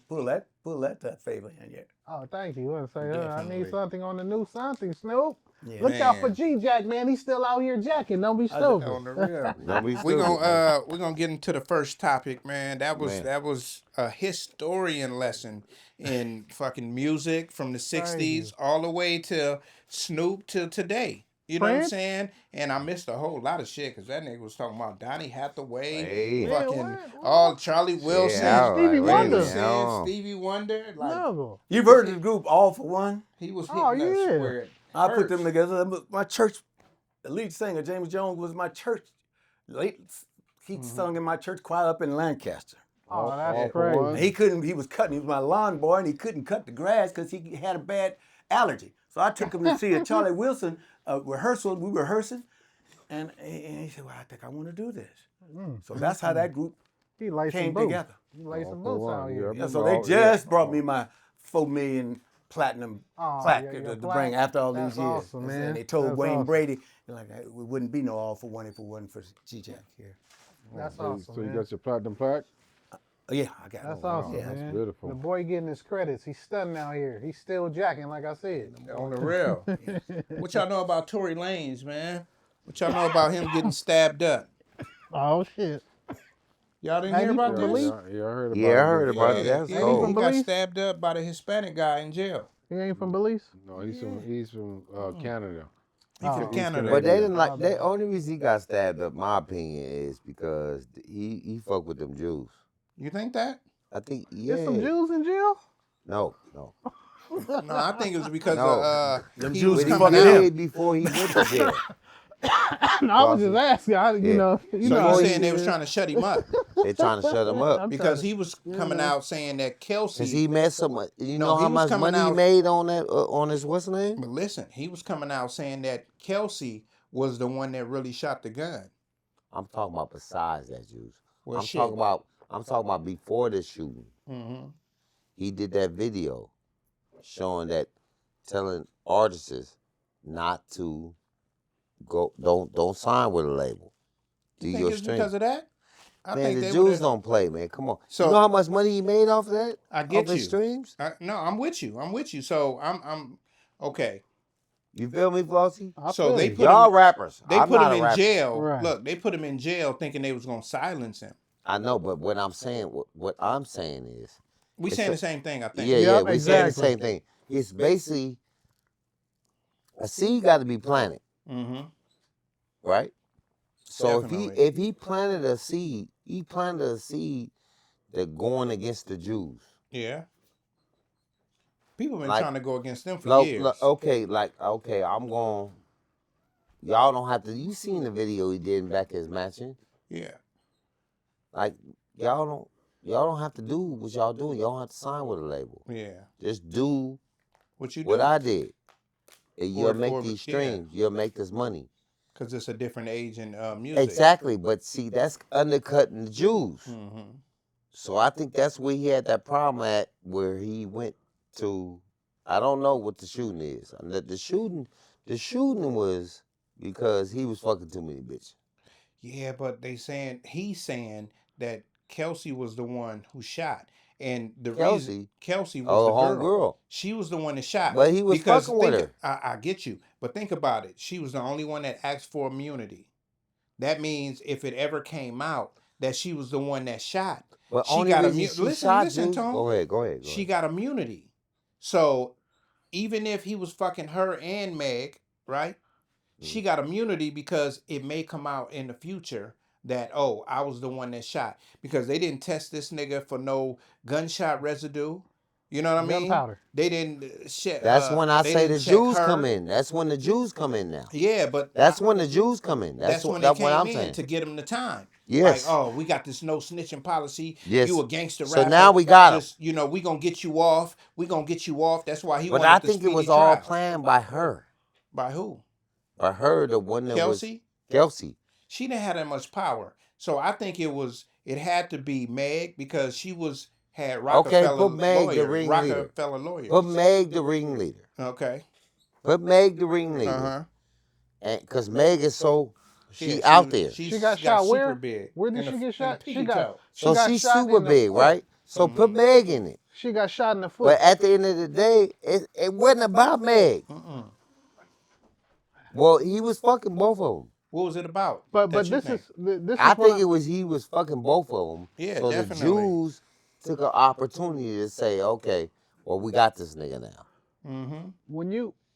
that favor in yet. Oh, thank you. I say, I Definitely. need something on the new something, Snoop. Yeah. Look out for Man. G-Jack, man. He's still out here jacking. Don't be stupid. On the real. Don't be We're stupid. gonna get into the first topic, man. That was a historian lesson in fucking music from the '60s all the way to Snoop till today. You know what I'm Prince? saying? And I missed a whole lot of shit because that nigga was talking about Donny Hathaway, Hey. fucking Man, what? all Charlie Wilson, Yeah, all Stevie right, wait a Wonder. minute, hold on. Stevie Wonder. Like Never. You've heard of the group All for One? he was hitting Oh, us yeah. where it I put them hurts. together. My church, the lead singer James Jones was my church. He sung in my church choir up in Lancaster. Oh, All that's for one. crazy. He was my lawn boy, and he couldn't cut the grass because he had a bad allergy. So I took him to see a Charlie Wilson rehearsal. We were rehearsing, and he said, "Well, I think I want to do this." So that's how that group He laid some came boots. together. He laid some All for boots one, out yeah. here. Yeah, so they just brought me my 4 million platinum plaque yeah, to your bring plaque. after all That's these years. awesome, And man. they told That's Wayne awesome. Brady, like, it wouldn't be no All for One if it wasn't for G-Jack here. That's So, awesome, so you man. got your platinum plaque? Oh, yeah, I got That's it. awesome, Yeah. That's man. beautiful. The boy getting his credits. He's stunning out here. He's still jacking, like I said. On the real. What y'all know about Tory Lanez, man? What y'all know about him getting stabbed up? Oh shit. Y'all didn't Have hear you about from this? Yeah, I heard about Yeah, it. I heard about it. Yeah, That's yeah, cold. he got Belize? stabbed up by the Hispanic guy in jail. He ain't from Belize? No, he's from Canada. He from Oh. Canada. But they Yeah. didn't like. The only reason he got stabbed up, my opinion, is because he fucked with them Jews. You think that? I think yeah. There's some Jews in jail? No. No, I think it was because No. Them he Jews was But he coming fucking out. did before he went to jail. No, I was just asking. You Yeah. know. So You you know how he saying they was is. trying to shut him up They trying to shut him up. I'm because trying he was coming out saying that Cause Kelsey. he made so much. You No, know he how was much coming money he out- made on that on his what's the name? But listen, he was coming out saying that Kelsey was the one that really shot the gun. I'm talking about besides that, Jews. Well, I'm shit. talking about before the shooting. Mm-hmm. He did that video showing that, telling artists not to go, don't sign with a label. Do You think your it's stream. because of that? I Man, think the they Jews would've- don't play, man. Come on. So- you know how much money he made off of that? I get off his you. streams? No, I'm with you. So I'm okay. You feel me, Flossie? I So feel they you. put Y'all him, rappers. they I'm put not him a in rapper. jail. Right. Look, they put him in jail thinking they was gonna silence him. I know, but what I'm saying is, We It's saying a- the same thing, I think. yeah, Yep, we saying the exactly. same thing. It's basically a seed got to be planted, Mm-hmm. right? So Definitely. if he planted a seed, that going against the Jews. Yeah. People been Like- trying to go against them for Look, years. okay, I'm going. Y'all don't have to. You seen the video he did in back his mansion? Yeah. Like y'all don't have to do what y'all doing. Y'all don't have to sign with a label. Yeah. Just do What you what do? I did. And you'll make or- these yeah. streams. You'll make this money. Because it's a different age in music. Exactly. But see, that's undercutting the Jews. Mm-hmm. So I think that's where he had that problem at, where he went to. I don't know what the shooting is. The shooting was because he was fucking too many bitches. Yeah, but he's saying that Kelsey was the one who shot. And the reason Kelsey was the girl. Homegirl. She was the one that shot. But he was because fucking with her. I get you. But think about it. She was the only one that asked for immunity. That means if it ever came out that she was the one that shot, But she only got reason immunity. she Listen, shot listen, Jews- Tone. Go ahead. She got immunity. So even if he was fucking her and Meg, right? She got immunity because it may come out in the future that, oh, I was the one that shot. Because they didn't test this nigga for no gunshot residue. You know what I mean? Gunpowder. They didn't That's when I they say the didn't check Jews her. come in. That's when the Jews come in now. Yeah, but That's when the Jews come in. that's when that's they what came I'm in saying. to get him the time. Yes. Like, oh, we got this no snitching policy. Yes. You a gangster So rapper. now we got him. Just, we gonna get you off. We gonna get you off. That's why he But wanted I the think it speedy was all trial. planned by her. By who? By her, the one that Kelsey? was Kelsey. She didn't have that much power. So I think it had to be Meg because she had Rockefeller put Meg the lawyers. ringleader. Rockefeller lawyers. Put Meg the ringleader. Okay. Put Meg the ringleader. Uh-huh. And because Meg is so she Yeah, out there. She got shot super where? big. Where did In she the- get shot? in the She pinky got toe. So got she's shot super in the big, foot. right? So put Meg in it. She got shot in the foot. But at the end of the day, it wasn't about Meg. Mm-mm. Well, he was fucking both of them. What was it about? But that you this think? is this I is what think he was fucking both of them. Yeah, so definitely. the Jews took an opportunity to say, okay, well, we got this nigga now. Mm-hmm.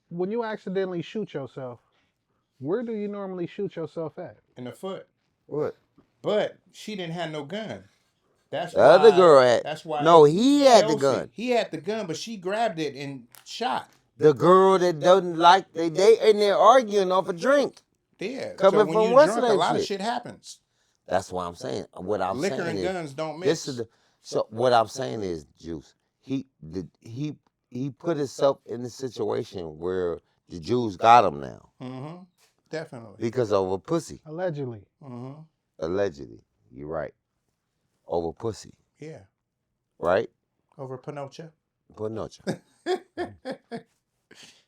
when you accidentally shoot yourself, where do you normally shoot yourself at? In the foot. What? But she didn't have no gun. That's The other why- girl had. That's why. No, he had the Kelsey, gun. He had the gun, but she grabbed it and shot. The girl that doesn't like they in there arguing off a drink. Yeah. Coming so when from you what's drunk, that a lot of shit? shit happens. That's what I'm saying. What I'm Liquor saying and is, guns don't mix. this is so what I'm saying is, Juice. He put himself in the situation where the Jews got him now Mm-hmm. Definitely. because of a pussy. Allegedly. Mm-hmm. Allegedly, you're right. Over pussy, Yeah. right? Over Pinocha. Pinocha.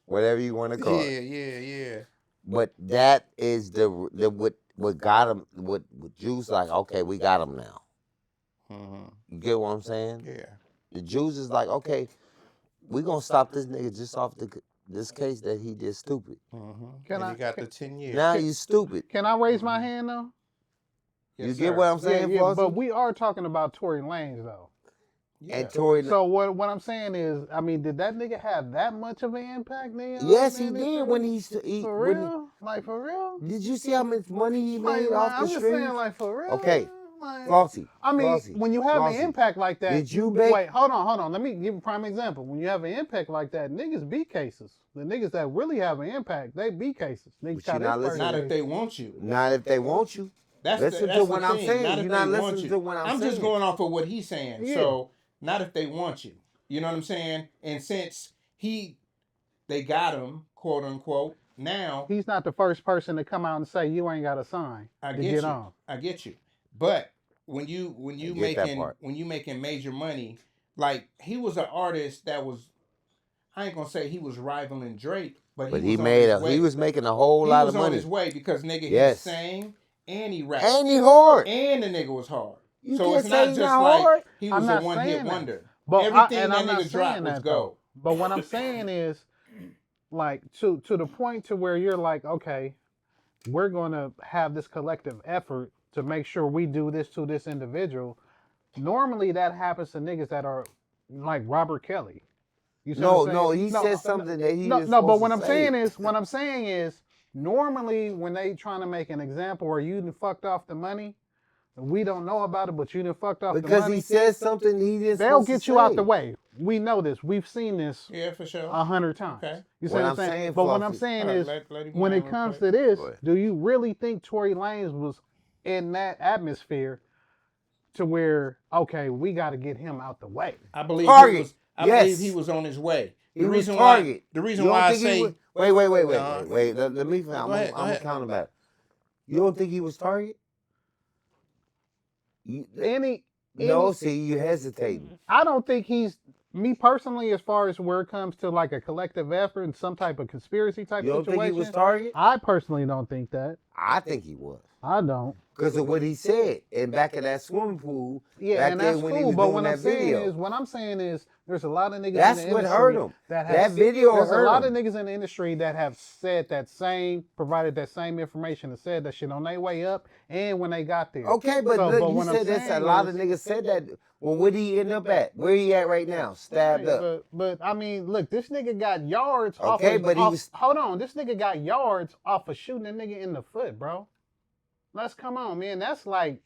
Whatever you want to call it. Yeah. But that is the what got him. What Jews like? Okay, we got him now. Mm-hmm. You get what I'm saying? Yeah. The Jews is like, okay, we gonna stop this nigga just off this case that he did stupid. Mm-hmm. Can And I- he got the 10 years. Now you stupid. Can I raise my hand though? You Yes, get sir. what I'm saying, yeah, Flossie? but we are talking about Tory Lanez though. Yeah. And Tory. So what I'm saying is, I mean, did that nigga have that much of an impact, nigga? Yes, he Man, this did shit when was- he for when real? Like for real? Did you see how much money he made Like, off I'm the just streams? saying, like for real. Okay. Like, Flossie. I mean, Flossie, when you have an Flossie. impact like that, Did you make? wait, hold on. Let me give a prime example. When you have an impact like that, niggas beat cases. The niggas that really have an impact, they beat cases. Niggas But you're not listening. Not if they want you. Not if they want you. That's Listen the, to that's what the I'm thing. saying. Not if You're they not want listening you. to what I'm just saying. going off of what he's saying. Yeah. So not if they want you. You know what I'm saying? And since they got him, quote unquote, now He's not the first person to come out and say you ain't got a sign I to get get you. on. I get you. But when you get that making part. when you making major money, like he was an artist that was, I ain't gonna say he was rivaling Drake, but But he he was made on his way. he was making a whole He lot was of on money. his way because nigga Yes. he sang and he rapped And he hard. and the nigga was hard. You So can't it's say not he's just not like hard. he I'm was not a one hit saying that. wonder. But Everything I'm that not nigga dropped saying was that, gold. though. But what I'm saying is, like, to the point to where you're like, okay, we're gonna have this collective effort to make sure we do this to this individual. Normally, that happens to niggas that are like Robert Kelly. You see what I'm No, saying? he said something that he No, is no. But supposed what to I'm say. saying is, normally when they trying to make an example where you done fucked off the money, we don't know about it, but you done fucked off the Because money. he said something he didn't. They'll get you out the way. We know this. We've seen this Yeah, for sure. 100 times. Okay. You see What what I'm I'm saying? saying, But what I'm Fluffy- saying All right, is, let him when land it real comes quick. to this, Go ahead. do you really think Tory Lanez was in that atmosphere to where, okay, we got to get him out the way. I believe Target. he was. I Yes. believe he was on his way. He was Target. The reason You don't why I think he say was- wait. Let me. I'm ahead, go gonna ahead. count about it. You don't think he was Target? No, see, you hesitating. I don't think he's, me personally, as far as where it comes to like a collective effort and some type of conspiracy type You don't situation. think he was Target? I personally don't think that. I think he was. I don't. Because of what he said and back in that swimming pool. Yeah, back and there that's when he cool. was But doing what that I'm saying video. is, there's a lot of niggas That's in the what industry hurt him. That video There's hurt a lot him. of niggas in the industry that have said that same, provided that same information and said that shit on their way up and when they got there. Okay, but So, look, you what I'm said that's a saying lot is- of niggas said that. Well, where did he end up at? Where he at right now? Stabbed up. But I mean, look, this nigga got yards off. Okay, of, but he off- was- Hold on, this nigga got yards off of shooting a nigga in the foot, bro. Let's come on, man. That's like.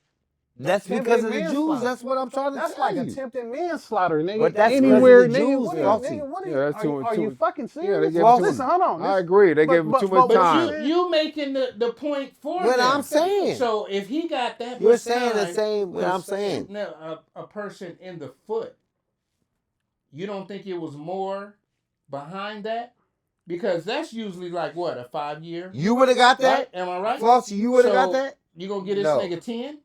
That's attempted because of the Jews. manslaughter. That's what I'm trying to That's tell like you. attempted manslaughter, nigga. But that's anywhere, because of the nigga. Jews, What Flossie. are you, Yeah, that's are you fucking Yeah, serious? they gave Flossie. him Listen, hold on. I agree. They gave him too much but time. You making the point for What them. I'm saying. So if he got that You're much saying the time same what to I'm saying. shoot a person in the foot, you don't think it was more behind that? Because that's usually like what, a 5-year? You would have got Right? that? Am I right? Flossie, you would have got So, that? You gonna get this No. nigga 10?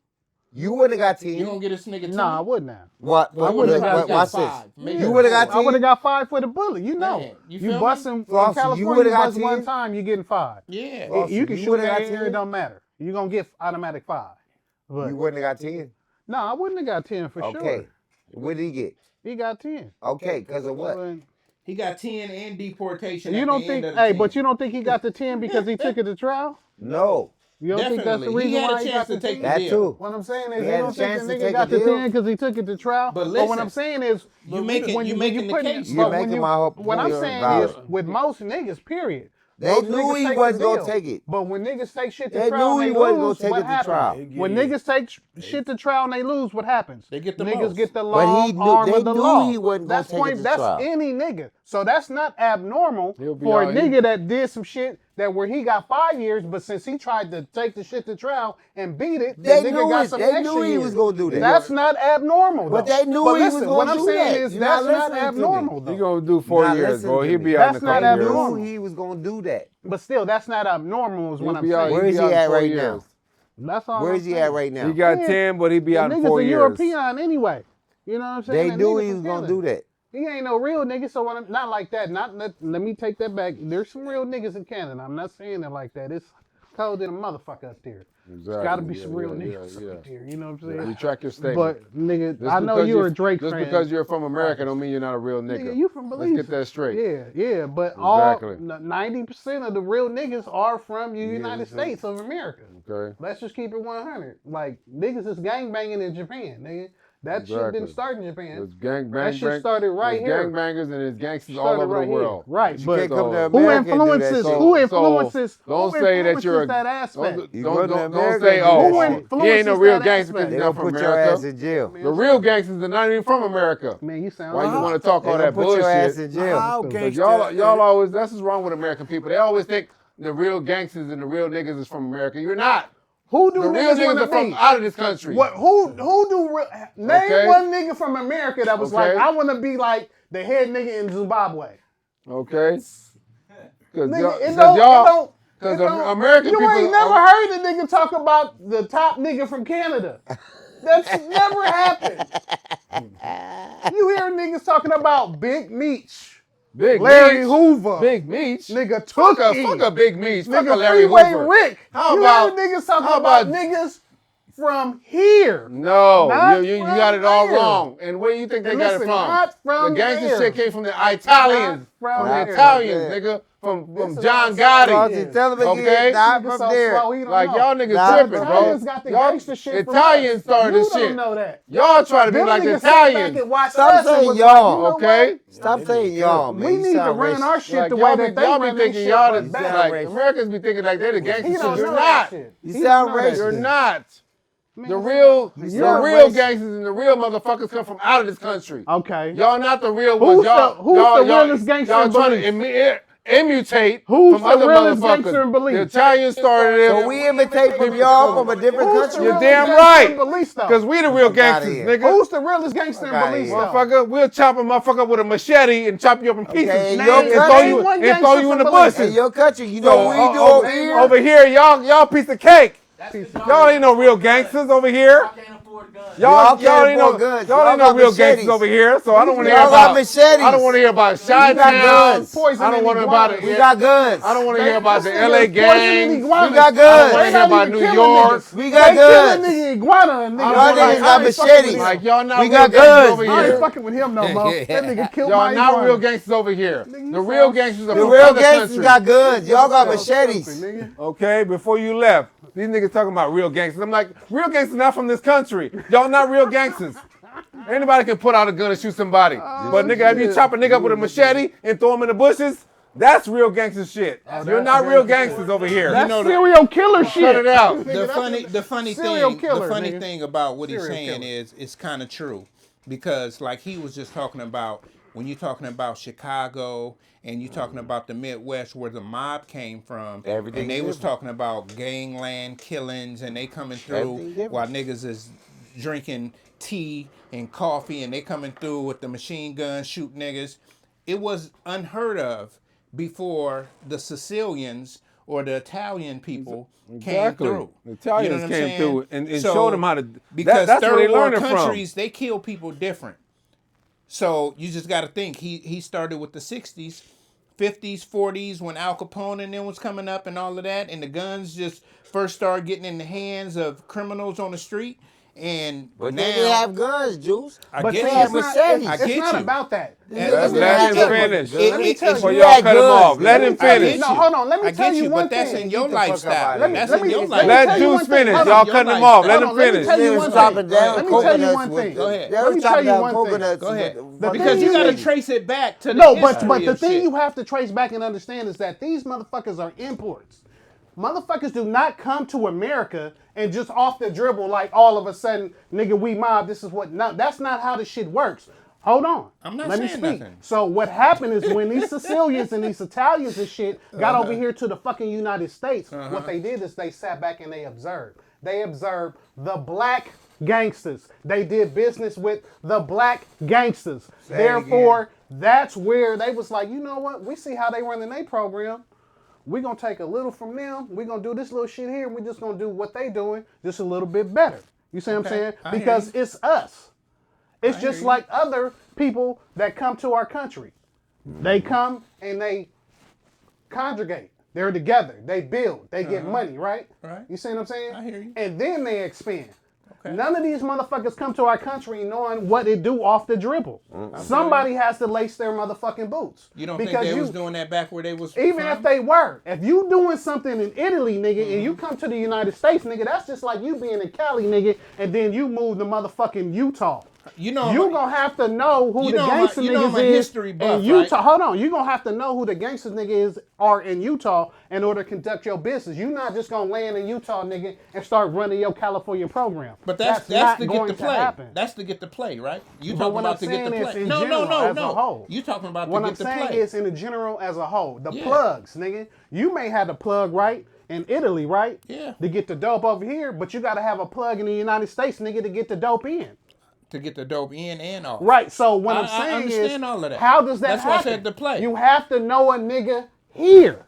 You would have got You 10. gonna get this nigga 10? Nah, I wouldn't have. What? Well, would've you probably got got Watch this. 5. Maybe You would've got I would 10? have got 5 for the bullet. You know. Man, you you feel busting Flossie, in California, you would've got bust one 10? time, you getting 5. Yeah. Flossie, You can you shoot would've that got here, 10? it don't matter. You're gonna get automatic 5. But You wouldn't have got 10? no, I wouldn't have got 10 for Okay. sure. What did he get? He got 10. Okay, because of what? But He got 10 and deportation. you at don't the think, end of the hey, 10. but you don't think he got the 10 because he took it to trial? No. You don't think that's the Definitely. He reason had a why he chance got the to take 10? the That deal. too. What I'm saying is, He you had a don't think chance the to nigga take got a the deal. 10 because he took it to trial? But what listen, I'm saying is, you making the case. You're but when making you- my whole what I'm point saying valid. is, with most niggas, period. They most knew niggas he take the wasn't gonna deal. take it. But when niggas take shit to They trial knew and he they wasn't gonna lose, take what it to happens? trial. When niggas take shit to trial and they lose, what happens? They get the niggas most. get the But long he knew- arm they of the knew law. he wasn't gonna That's take it to that's trial. any nigga. So that's not abnormal He'll be for a all- nigga that did some shit that where he got 5 years, but since he tried to take the shit to trial and beat it, They the nigga knew got it. some They extra knew he years. was gonna do that. That's not abnormal, But though. they knew But he was listen, gonna what I'm do saying that. is You're not that's not listening to me. abnormal, though. He gonna do 4 Not years, listening bro. to He'll me. be out That's in a not couple They years. abnormal. knew he was gonna do that. But still, that's not abnormal is what He'll I'm be out. saying. Where He'll is be he out in at 4 right years. now? That's all Where I'm is he saying. at right now? He got Yeah. 10, but he be The out in nigga's 4 a years. European anyway. You know what I'm saying? They That knew nigga he from was gonna Canada. do that. He ain't no real nigga, so when not like that. Let me take that back. There's some real niggas in Canada. I'm not saying it like that. It's cold in a motherfucker up there. Exactly. There's gotta be Yeah, some real yeah, niggas yeah, up there. You know what I'm saying? Retract your statement. But nigga, Just I know because you're a Drake Just fan. because you're from America don't mean you're not a real nigga. Nigga, you from Let's Belize. get that straight. Yeah. But Exactly. 90% of the real niggas are from the United States of America. Okay. Let's just keep it 100. Like, niggas is gangbanging in Japan, nigga. That shit Exactly. didn't start in Japan. There's gang That shit bang. started right There's here. gangbangers and there's gangsters all Started over right the here. world. Right, You but can't come to who America and do that influences? shit. Who influences? Don't who say that you're influences that aspect? You go to Don't America say, and do oh, that Who shit. he ain't no influences real that gangster because aspect? he's They not gonna from put your ass America. in jail. The real gangsters are not even from America. Man, you sound Why you like want to talk They all gonna that put your ass bullshit? in jail. How But gangsta- y'all always, that's what's wrong with American people. They always think the real gangsters and the real niggas is from America. You're not. who do The real niggas niggas want are to from be? out of this country. What? Who do name Okay. one nigga from America that was like, Okay. I want to be like the head nigga in Zimbabwe. Okay? Because Nigga, it don't. because It don't- American you people. ain't never heard a nigga talk about the top nigga from Canada. That's never happened. You hear niggas talking about Big Meech, Big Larry Meech. Hoover, Big Meech. nigga Fuck Tookie, a Big Meech. Fuck a nigga Larry Freeway Hoover. Rick. How you about- hear niggas talking how about about- niggas from here. No, Not you from got it all there. wrong. And where you think they And got listen, it from? not from the gangster there. shit came from the Italians. Not from the there. Italians, Yeah. nigga. From This is John outside. Gotti. Yeah. Tell them again, Okay. not Niggas from so there. slow, he don't Like know. y'all niggas Nah, tripping, bro. Italians got the Y'all gangster shit from Italians us. started You this don't shit. know that. Y'all try to be Them like the niggas sat back Italians. and watched Stop us and saying was y'all. like, you know Okay? what? Stop saying y'all, man. We You need to sound run racist. our shit Like, the y'all way be, that they y'all run be their thinking shit. y'all but the, back. like racist. Americans be thinking like they're the He gangsters. don't You're know not. that shit. You He sound don't know that racist. You're shit. not. Man, The real sound racist. gangsters and the real motherfuckers come from out of this country. Okay. Y'all not the real Who's ones. Y'all, the- who's y'all, the y'all, realest gangster y'all in trying Belize? to imitate Who's from the other realest gangster in motherfuckers. Belize? The Italians started it. So we imitate from y'all from a different Who's the country. You're realest damn gangster right. in Belize, though? Because we the real Fuck outta gangsters, here. nigga. Who's the realest gangster in Fuck outta Belize, here. though? Motherfucker, we'll chop a motherfucker with a machete and chop you up in pieces Okay, and, your throw country- you, one and throw you in the gangster from bushes. In your country, you know what we do over, over here? over here, y'all piece of cake. Y'all ain't no real gangsters over here. Y'all Y'all can't ain't no afford guns. y'all Y'all ain't no got real machetes. gangsters over here. So I don't want to hear Y'all got about machetes. I don't want to hear about got Chi-Town. guns. Poison I don't and want to hear about iguana. it. We got guns. I don't want to hear about the This LA nigga poisoning gangs. iguanas. We got I don't guns. want to hear about New Killing York. niggas. We got They killing guns. nigga iguana. Nigga. Y'all Y'all niggas got machetes. Like y'all not We real got gangsters guns, over I ain't here. fucking with him no more. That nigga killed Y'all my not iguana. real gangsters over here. Nigga, The you real sound gangsters are The from real other gangsters countries. got guns. Y'all got Stupid, machetes. nigga. Okay, before you left, these niggas talking about real gangsters. I'm like, real gangsters not from this country. Y'all not real gangsters. Anybody can put out a gun and shoot somebody. But nigga, if you shit. chop a nigga up with a machete and throw him in the bushes, that's real gangster shit. You're not real gangsters over here. That's know serial killer shit. Cut it out. The funny serial thing, killer, the funny nigga. thing about what he's Serial saying killer. is it's kind of true, because like he was just talking about when you're talking about Chicago and you're talking about the Midwest where the mob came from, Everything and they was different. talking about gangland killings and they coming through Everything different. while niggas is drinking tea and coffee and they coming through with the machine guns shoot niggas. It was unheard of before the Sicilians or the Italian people came Exactly. through. The Italians You know what I'm came saying? through and So, showed them how to. Because that's where they third world learned it from. countries, they kill people different. So you just got to think. He started with the 60s, 50s, 40s when Al Capone and them was coming up and all of that, and the guns just first started getting in the hands of criminals on the street. And But now they didn't have guns, Juice. I But get see, you. it's not, machetes. I it's get not you. about that. Let Let him finish. Let me tell Before you. y'all cut him off. Let him I get finish. you. No, hold on. Let me I tell get you you, one but that's thing. in your Get the fuck up lifestyle. outta here. That's Let in me- your let me lifestyle. Let tell you one Juice thing. finish. Hold Y'all on. cutting him Your off. Let Hold him on, let me finish. tell you They one was thing. chopping down Let me tell you coconuts one with. thing. Go ahead. They Let was me chopping tell you down one thing. coconuts. Go ahead. with The fucking Because you got to machetes. trace it back to the No, history but the of thing shit. you have to trace back and understand is that these motherfuckers are imports. Motherfuckers do not come to America and just off the dribble like all of a sudden, nigga, we mob. This is what. No, that's not how this shit works. Hold on. I'm not Let me saying speak. nothing. So what happened is when these Sicilians and these Italians and shit got over here to the fucking United States, what they did is they sat back and they observed. They observed the black gangsters. They did business with the black gangsters. Therefore, that's where they was like, you know what? We see how they running their program. We're going to take a little from them. We're going to do this little shit here. And we're just going to do what they doing just a little bit better. You see what I'm saying? I hear Because you. it's us. It's I hear just you. like other people that come to our country. They come and they congregate. They're together. They build. They get money, right? Right. You see what I'm saying? I hear you. And then they expand. Okay. None of these motherfuckers come to our country knowing what it do off the dribble. Somebody has to lace their motherfucking boots. You don't think they was doing that back where they was Even from? if they were. If you doing something in Italy, nigga, and you come to the United States, nigga, that's just like you being in Cali, nigga, and then you move to motherfucking Utah. You know, You gonna have to know who You the know my- gangster you know niggas my is history buff, in Utah. right? Hold on, you gonna have to know who the gangster niggas are in Utah in order to conduct your business. You not just gonna land in Utah, nigga, and start running your California program. But that's not to get going the play. happen. That's to get the play, right? You But talking what about I'm to get the saying is play? in No, general, as a no. whole. You talking about What to I'm get the saying play? is in the general as a whole, the Yeah. plugs, nigga. You may have the plug right in Italy, right? Yeah. To get the dope over here, but you got to have a plug in the United States, nigga, to get the dope in. To get the dope in and off. Right. So what I'm I saying understand is, all of that. how does that That's happen? why I said the play. You have to know a nigga here.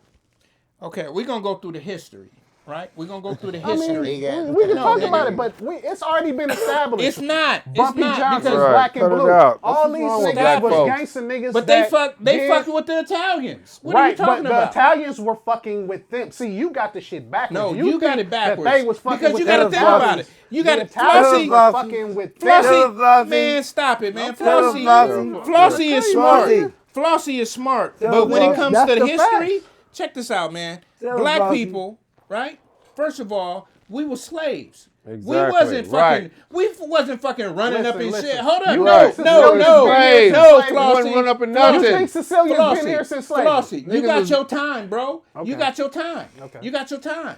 Okay, we're gonna go through the history, right? We're gonna go through the I mean, history. we can No, talk nigga. about it, but it's already been established. It's not. Bumpy it's not Johnson, because Right, Black and cut it Blue. out. All What's these wrong with niggas black was folks? gangster niggas. But they that they did- fucked with the Italians. What are Right, you talking but about? the Italians were fucking with them. See, you got the shit backwards. No, you got think it backwards. That they was fucking Because with you gotta the think Italians. about it. You gotta- The Italians Flossie- were fucking with them. Flossie, Flossie. man, stop it, man. Tell Flossie, Flossie. Flossie is smart. Flossie. Flossie is smart. Tell But when it Flossie. comes That's to the the history, facts. check this out, man. Tell Black Flossie. people, right? First of all, we were slaves. We Exactly, wasn't fucking. right. We wasn't fucking running up and Listen, shit. Hold up, you no, know no, Sicilians no, been here since no, slavery. Flossie. Wouldn't run up and Flossie. nothing. You think Sicilians been here since slavery? Flossie, you Niggas got was- your time, bro. You Okay. got your time. Okay. You got your time.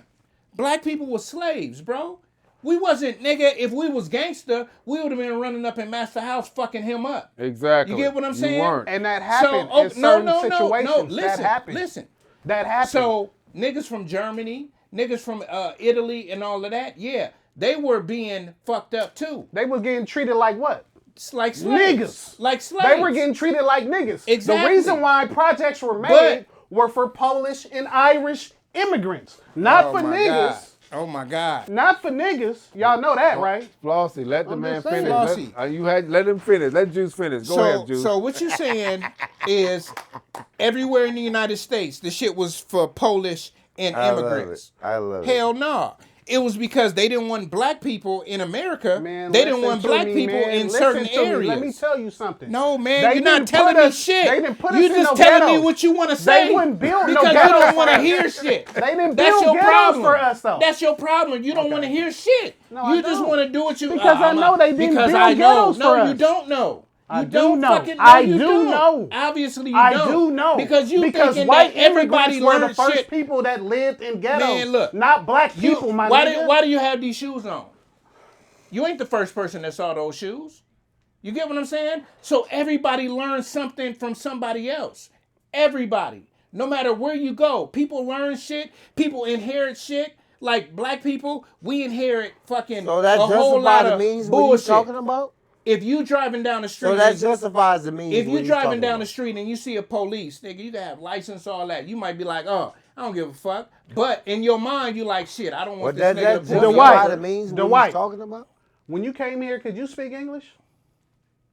Black people were slaves, bro. We wasn't, nigga, if we was gangster, we would have been running up in Master House fucking him up. Exactly. You get what I'm saying? You weren't. And that happened So, in certain situations. Listen, that happened. listen. That happened. So niggas from Germany, niggas from Italy and all of that, yeah, they were being fucked up too. They was getting treated like what? It's like slaves. Niggas. Like slaves. They were getting treated like niggas. Exactly. The reason why projects were made were for Polish and Irish immigrants. Not for my niggas. God. Oh my God. Not for niggas. Y'all know that, right? Flossie, let the man just saying. finish. Flossie. Let him finish. Let Juice finish. Go ahead, Juice. So what you're saying is everywhere in the United States, the shit was for Polish and immigrants. I love it. Hell no. It was because they didn't want black people in America. Man, they didn't listen want to black me, people man. in Listen certain to me. areas. Let me tell you something. No, man, They you're not didn't telling put me us- shit. they didn't put us You in just no telling me ghettos. what you want to They say. wouldn't build no because you ghettos don't want for to us. hear shit. They didn't That's build your ghettos problem for us, though. That's your problem. You don't want to hear shit. No, I you just don't. want to do what you. Because I know they didn't because build I know. ghettos No, for you us. don't know. I You do don't know. fucking know. I you do don't. know. Obviously, you I don't. do know. Because you thinking white that everybody immigrants were the learned first shit. people that lived in ghettos. Man, look. Not black people, my nigga. Why do you have these shoes on? You ain't the first person that saw those shoes. You get what I'm saying? So everybody learns something from somebody else. Everybody. No matter where you go, people learn shit. People inherit shit. Like black people, we inherit fucking So that a whole lot justifies the of means what you bullshit. talking about? If you driving down the street, So that justifies the means if what you you driving talking down about. the street and you see a police, nigga, you can have license, all that. You might be like, oh, I don't give a fuck. But in your mind, you like, shit, I don't want But this that nigga to pull justify me white- over. the means the what white- you talking about? When you came here, could you speak English?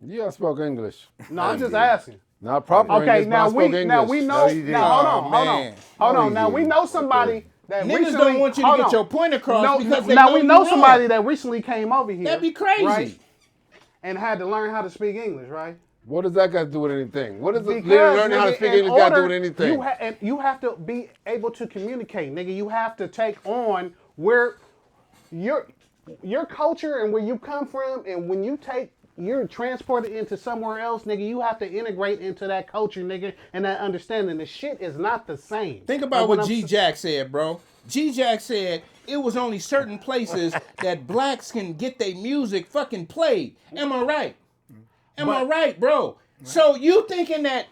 Yeah, I spoke English. No, I'm just asking. Not proper Okay, English, but I spoke English. now we know. No, you didn't. Now hold Oh, on, hold man. on. No, you Now we didn't. know somebody that Niggas recently. don't want you to hold get on. your point across No, because they now know we you know wrong. somebody that recently came over here. That'd be crazy. right? And had to learn how to speak English, right? What does that got to do with anything? What does Because, learning how to nigga, speak in English got to do with order- anything? and you have to be able to communicate, nigga. You have to take on where your culture and where you come from, and when you're transported into somewhere else, nigga, you have to integrate into that culture, nigga, and that understanding. The shit is not the same. Think about Like what I'm G Jack said, bro. G Jack said it was only certain places that blacks can get their music fucking played. Am I right? Am I right, bro? So you thinking that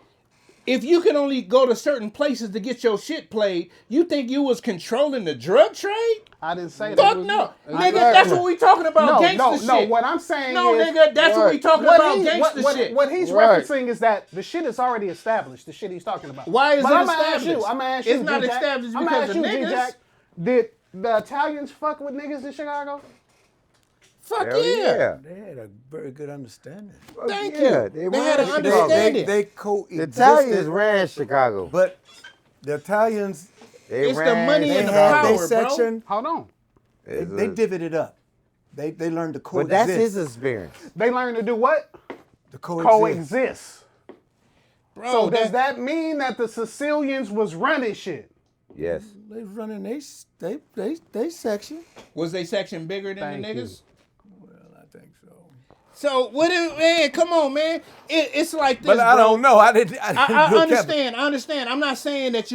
if you can only go to certain places to get your shit played, you think you was controlling the drug trade? I didn't say that. Fuck no. Nigga, Exactly. that's what we talking about, gangsta shit. No. What I'm saying No, is, nigga, that's what we talking about, gangsta shit. What he's Right. referencing is that the shit is already established. The shit he's talking about. Why is But it I'm gonna established? Ask you, I'm gonna ask you, It's not G-Jack. established I'm because gonna of ask you, niggas. G-Jack, did the Italians fuck with niggas in Chicago? Fuck Hell yeah. They had a very good understanding. Thank Yeah, you. they They ran had an Chicago. understanding. They The coexisted. Italians ran Chicago. But the Italians, It's the money they and the had power, their bro. section. Hold on. They divvied it up. They learned to But coexist. that's his experience. They learned to do what? To coexist. Coexist. Bro, So does that mean that the Sicilians was running shit? Yes. They running they section. was they section bigger than Thank the you. niggas? Well, I think so. So what is, man, come on, man. It's like this, But I bro. don't know. I didn't I look at it. understand. I understand. I'm not saying that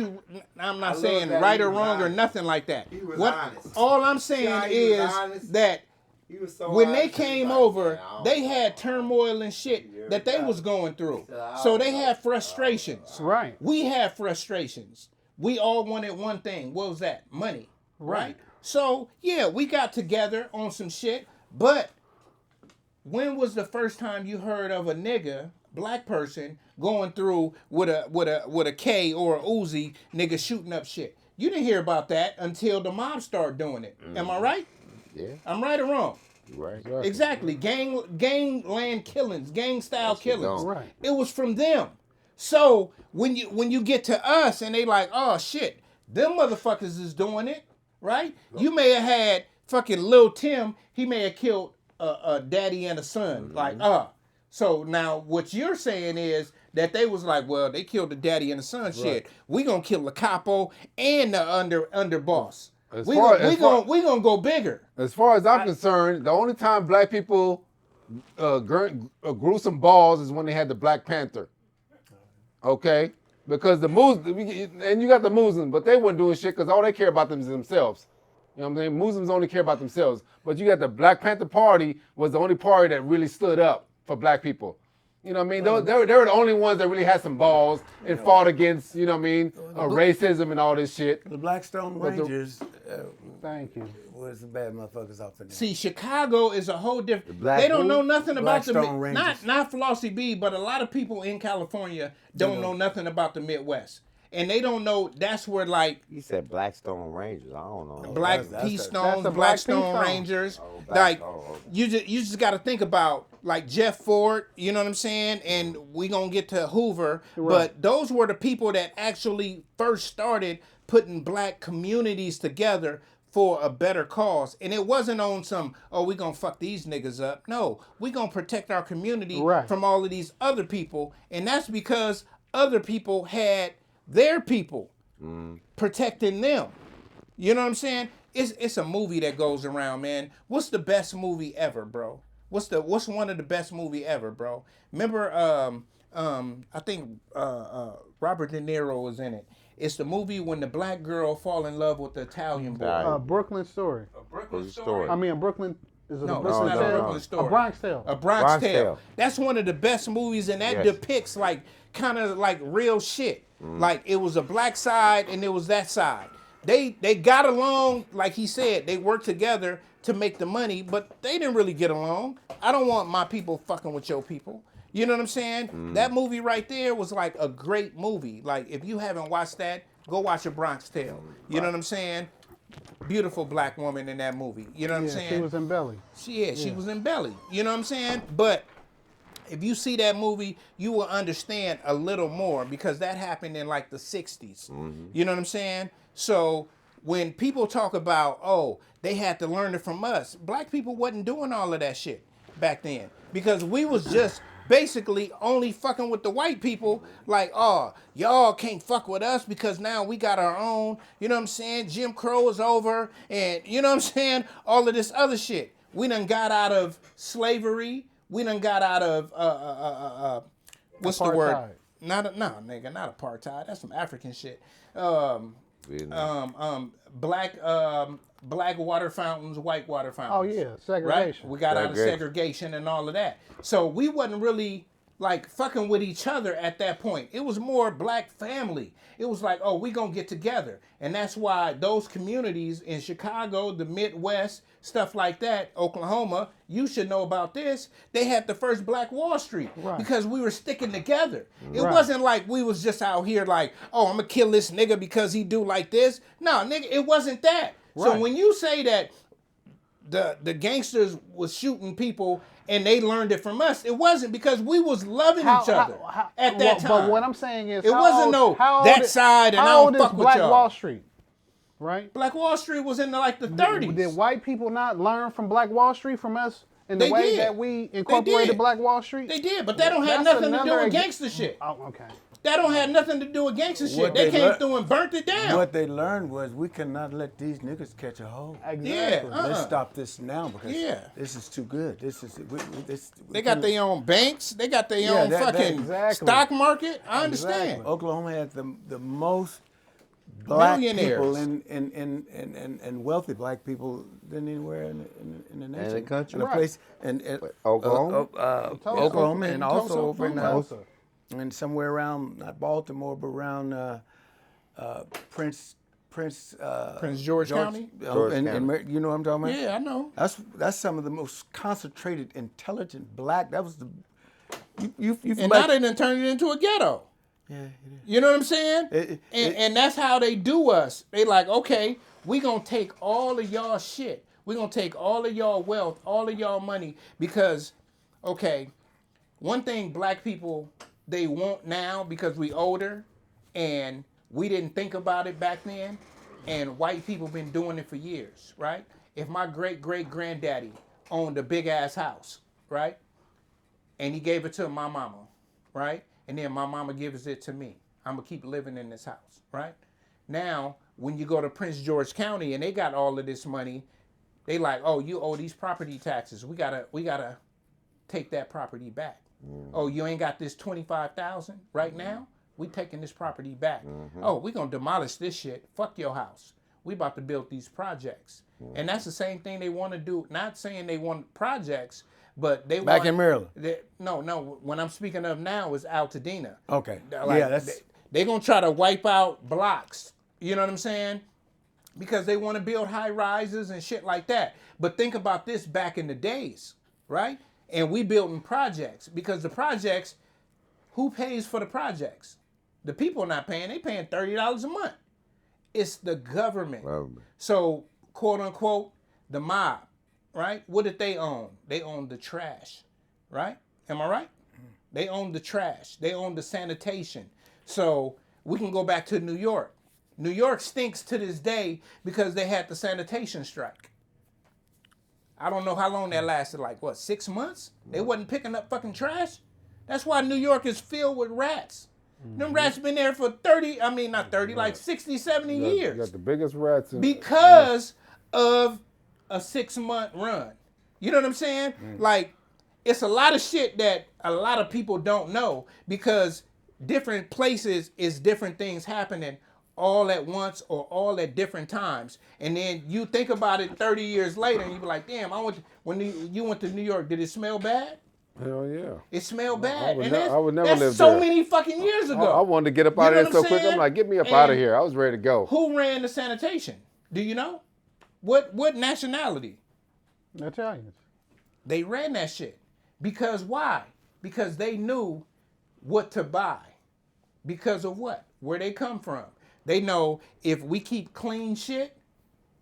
I'm not saying that right he or was wrong or honest. nothing like that. He was What honest. all I'm saying Yeah, he was is honest. that He was so when they honest, he was came like, over, "Man, I don't they know." had turmoil and shit that they was going through. So they had frustrations. Right. We had frustrations. We all wanted one thing. What was that? Money. Right? So, yeah, we got together on some shit. But when was the first time you heard of a nigga, black person, going through with a K or a Uzi, nigga shooting up shit? You didn't hear about that until the mob started doing it. Am I right? Yeah, I'm right or wrong? you're right. Exactly. Gangland killings, gang style killings. gone. Right. It was from them. So when you get to us and they like, oh shit, them motherfuckers is doing it, right? You may have had fucking Lil Tim, he may have killed a daddy and a son. Like, so now what you're saying is that they was like, well, they killed the daddy and the son shit. We gonna kill the capo and the underboss. We gonna go bigger. As far as I'm concerned, the only time black people grew some balls is when they had the Black Panther. Okay? Because the Muslims, and you got the Muslims, but they weren't doing shit because all they care about them is themselves. You know what I'm saying? Muslims only care about themselves. But you got the Black Panther Party was the only party that really stood up for black people. You know what I mean? They were the only ones that really had some balls and fought against, you know what I mean, racism and all this shit. The Blackstone Rangers Thank you. was the bad motherfuckers out there. See, Chicago is a whole different. Black They don't who? know nothing about the Blackstone Rangers. not Flossie B, but a lot of people in California don't know nothing about the Midwest, and they don't know that's where like He said Blackstone Rangers. I don't know. Black that's Pea the- Stone, that's the Black Pea Blackstone Stone. Rangers. Black- Like okay. you just got to think about like Jeff Ford. You know what I'm saying? And we gonna get to Hoover, but those were the people that actually first started putting black communities together for a better cause. And it wasn't on some, oh, we gonna fuck these niggas up. No, we gonna protect our community Right. from all of these other people. And that's because other people had their people protecting them. You know what I'm saying? It's a movie that goes around, man. What's the best movie ever, bro? What's one of the best movie ever, bro? Remember, I think Robert De Niro was in it. It's the movie when the black girl fall in love with the Italian boy. Right. Brooklyn Story. Brooklyn Story. I mean, Brooklyn. Is it No, a it's Brooklyn not Tale? a Brooklyn Story. A Bronx Tale. A Bronx Bronx Tale. Tale. That's one of the best movies, and that Yes. depicts like kind of like real shit. Like it was a black side and it was that side. They got along, like he said. They worked together to make the money, but they didn't really get along. I don't want my people fucking with your people. You know what I'm saying? That movie right there was like a great movie. Like if you haven't watched that, go watch A Bronx Tale. You know what I'm saying? Beautiful black woman in that movie. You know what I'm Yeah, saying? she was in Belly. She was in Belly. You know what I'm saying? But if you see that movie, you will understand a little more because that happened in like the 60s. You know what I'm saying? So when people talk about, oh, they had to learn it from us, black people wasn't doing all of that shit back then because we was just basically only fucking with the white people like, oh, y'all can't fuck with us because now we got our own, you know what I'm saying? Jim Crow is over and you know what I'm saying? All of this other shit. We done got out of slavery. We done got out of, what's the word? Apartheid. Nigga, not apartheid. That's some African shit. Vietnam. Black water fountains, white water Oh fountains. yeah, segregation. Right? We got out of Segregation. segregation and all of that. So we wasn't really like fucking with each other at that point. It was more black family. It was like, oh, we gonna get together. And that's why those communities in Chicago, the Midwest, stuff like that, Oklahoma, you should know about this. They had the first Black Wall Street because we were sticking together. It wasn't like we was just out here like, oh, I'm gonna kill this nigga because he do like this. No, nigga, it wasn't that. So when you say that the gangsters was shooting people and they learned it from us, it wasn't because we was loving each other at that time. But what I'm saying is, It wasn't how that old is- side and I how don't old is fuck with Black y'all. Wall Street, right? Black Wall Street was in like the 30s. Did white people not learn from Black Wall Street from us in the They way did. that we incorporated did. Black Wall Street? They did, but that don't have That's nothing to do another with ex- gangster shit. Oh, okay. That don't have nothing to do with gangster shit. What They they came lear- through and burnt it down. What they learned was we cannot let these niggas catch a hold. Exactly. Let's stop this now because Yeah. this is too good. This is we They got their own banks. They got their own that- fucking exactly. stock market. I understand. Exactly. Oklahoma has the most black Millionaires. people and wealthy black people than anywhere in the nation. the country. And a Right. place and Oklahoma? Oklahoma and also Tulsa, over in Tulsa. and somewhere around not Baltimore but around Prince George County? George and County. you know what I'm talking about? Yeah, I know. That's some of the most concentrated, intelligent black. That was the you And like- now they done turned it into a ghetto. yeah, it is. You know what I'm saying? And that's how they do us. They like, okay, we gonna take all of y'all shit. We gonna take all of y'all wealth, all of y'all money, because, okay, one thing black people, they want now because we older and we didn't think about it back then, and white people been doing it for years, right? If my great-great-granddaddy owned a big-ass house, right? And he gave it to my mama, right? And then my mama gives it to me. I'm gonna keep living in this house, right? Now, when you go to Prince George County and they got all of this money, they like, oh, you owe these property taxes. We gotta take that property back. Oh, you ain't got this 25,000 right now? We taking this property back. Oh, we gonna demolish this shit. Fuck your house. we about to build these projects. And that's the same thing they want to do. Not saying they want projects, but they Back want, in Maryland. No. What I'm speaking of now is Altadena. Okay. Like, Yeah, that's. They're going to try to wipe out blocks. You know what I'm saying? Because they want to build high rises and shit like that. But think about this back in the days, right? And we building projects because the projects, who pays for the projects? The people not paying. They paying $30 a month. It's the government. So, quote unquote, the mob, right? What did they own? They own the trash, right? Am I right? They own the trash. They own the sanitation. So we can go back to New York. New York stinks to this day because they had the sanitation strike. I don't know how long that lasted, like what, 6 months? They wasn't picking up fucking trash. That's why New York is filled with rats. Them rats been there for 60, 70 years. You got the biggest rats. Because of a 6-month run. You know what I'm saying? Like, it's a lot of shit that a lot of people don't know because different places is different things happening all at once or all at different times. And then you think about it 30 years later and you be like, damn, when you went to New York, did it smell bad? Hell yeah. It smelled bad. I would never that's live so there. many fucking years ago. I wanted to get up out of there so quick. I'm like, get me up out of here. I was ready to go. Who ran the sanitation? Do you know? What nationality? Italians. They ran that shit. Because why? Because they knew what to buy. Because of what? Where they come from. They know if we keep clean shit,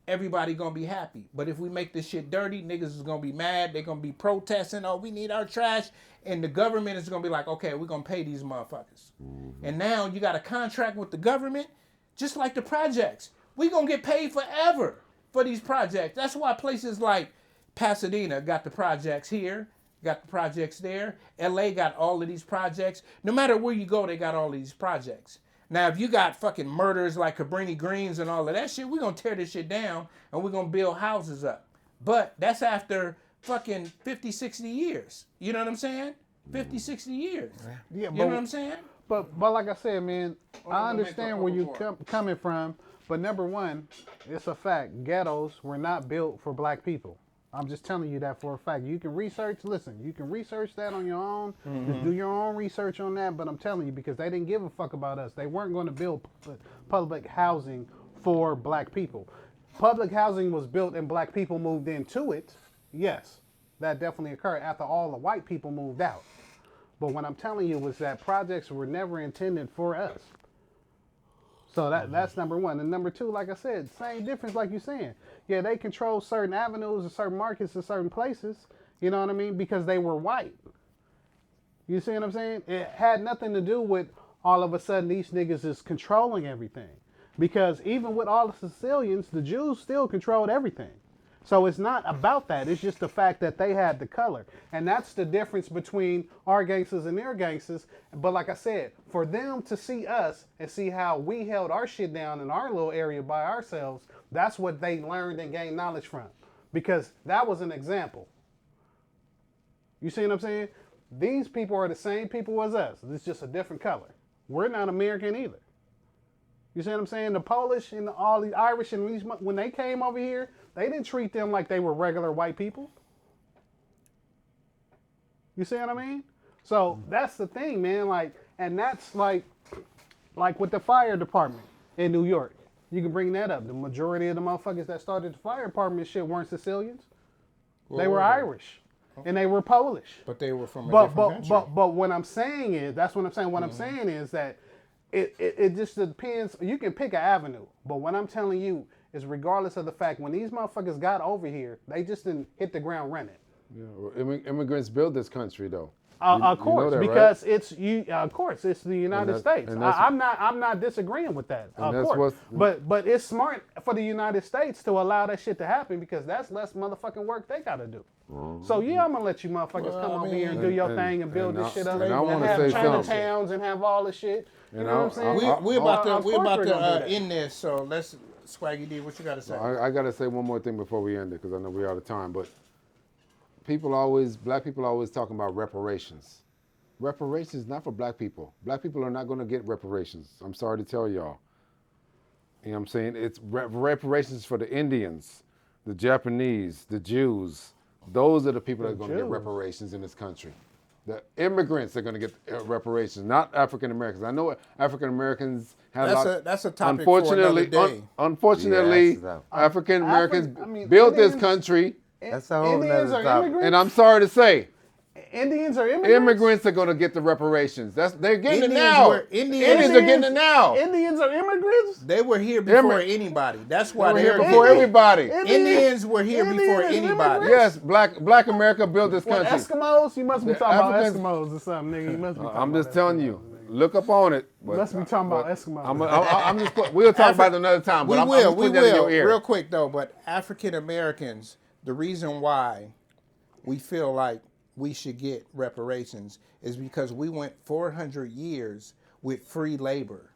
everybody gonna be happy. But if we make this shit dirty, niggas is gonna be mad. They gonna be protesting. Oh, we need our trash. And the government is gonna be like, okay, we're gonna pay these motherfuckers. And now you got a contract with the government, just like the projects. We gonna get paid forever for these projects. That's why places like Pasadena got the projects here, got the projects there. LA got all of these projects. No matter where you go, they got all of these projects. Now, if you got fucking murders like Cabrini Greens and all of that shit, we're going to tear this shit down and we're going to build houses up. But that's after fucking 50, 60 years. You know what I'm saying? 50, 60 years. Yeah, you know what I'm saying? But like I said, man, I understand where you coming from. But number one, it's a fact. Ghettos were not built for black people. I'm just telling you that for a fact. You can research that on your own. Just do your own research on that. But I'm telling you, because they didn't give a fuck about us. They weren't going to build public housing for black people. Public housing was built and black people moved into it. Yes, that definitely occurred after all the white people moved out. But what I'm telling you was that projects were never intended for us. So that's number one. And number two, like I said, same difference like you're saying. Yeah, they control certain avenues and certain markets in certain places, you know what I mean, because they were white. You see what I'm saying? It had nothing to do with all of a sudden these niggas is controlling everything. Because even with all the Sicilians, the Jews still controlled everything. So it's not about that. It's just the fact that they had the color. And that's the difference between our gangsters and their gangsters. But like I said, for them to see us and see how we held our shit down in our little area by ourselves, that's what they learned and gained knowledge from. Because that was an example. You see what I'm saying? These people are the same people as us. It's just a different color. We're not American either. You see what I'm saying? The Polish and all the Irish, and these, when they came over here, they didn't treat them like they were regular white people. You see what I mean? So that's the thing, man. Like, and that's like with the fire department in New York. You can bring that up. The majority of the motherfuckers that started the fire department shit weren't Sicilians. They were Irish. And they were Polish. But they were from a different country. But what I'm saying is, that's what I'm saying. What I'm saying is that it just depends. You can pick an avenue. But what I'm telling you is regardless of the fact, when these motherfuckers got over here, they just didn't hit the ground running. Yeah, well, immigrants build this country, though. Of course, that, because right? it's you. Of course, it's the United States. I'm not disagreeing with that. Of course, but it's smart for the United States to allow that shit to happen because that's less motherfucking work they gotta do. So yeah, I'm gonna let you motherfuckers come over here and do your thing and build this shit up and have Chinatowns and have all this shit. You know what I'm saying? We're about to end this, so let's Swaggy D. What you gotta say? I gotta say one more thing before we end it because I know we're out of time, but. Black people always talking about reparations. Reparations not for black people. Black people are not going to get reparations. I'm sorry to tell y'all. You know what I'm saying? It's reparations for the Indians, the Japanese, the Jews. Those are the people that are going to get Jews. reparations in this country. The immigrants are going to get reparations, not African Americans. I know African Americans have That's a topic for another day. Unfortunately, Yeah, that's African Americans I mean, built this Indians- country, That's a whole Indians nother are topic. immigrants. and I'm sorry to say, Indians are immigrants. immigrants are going to get the reparations. They're getting Indians it now. were- Indians are getting it now. Indians are immigrants. They were here before Immi- anybody. That's why They were they're here before everybody. Indians were here before Indians is anybody. Yes, black America built this What, country. Eskimos? You must be The talking Africans- about Eskimos or something, nigga. You must be talking I'm about just telling Eskimos, you. nigga. Look up on it. You must be talking about Eskimos. I'm just. We'll talk about it another time. But I'm just We putting that in will. your ear. Real quick though, but African Americans, the reason why we feel like we should get reparations is because we went 400 years with free labor.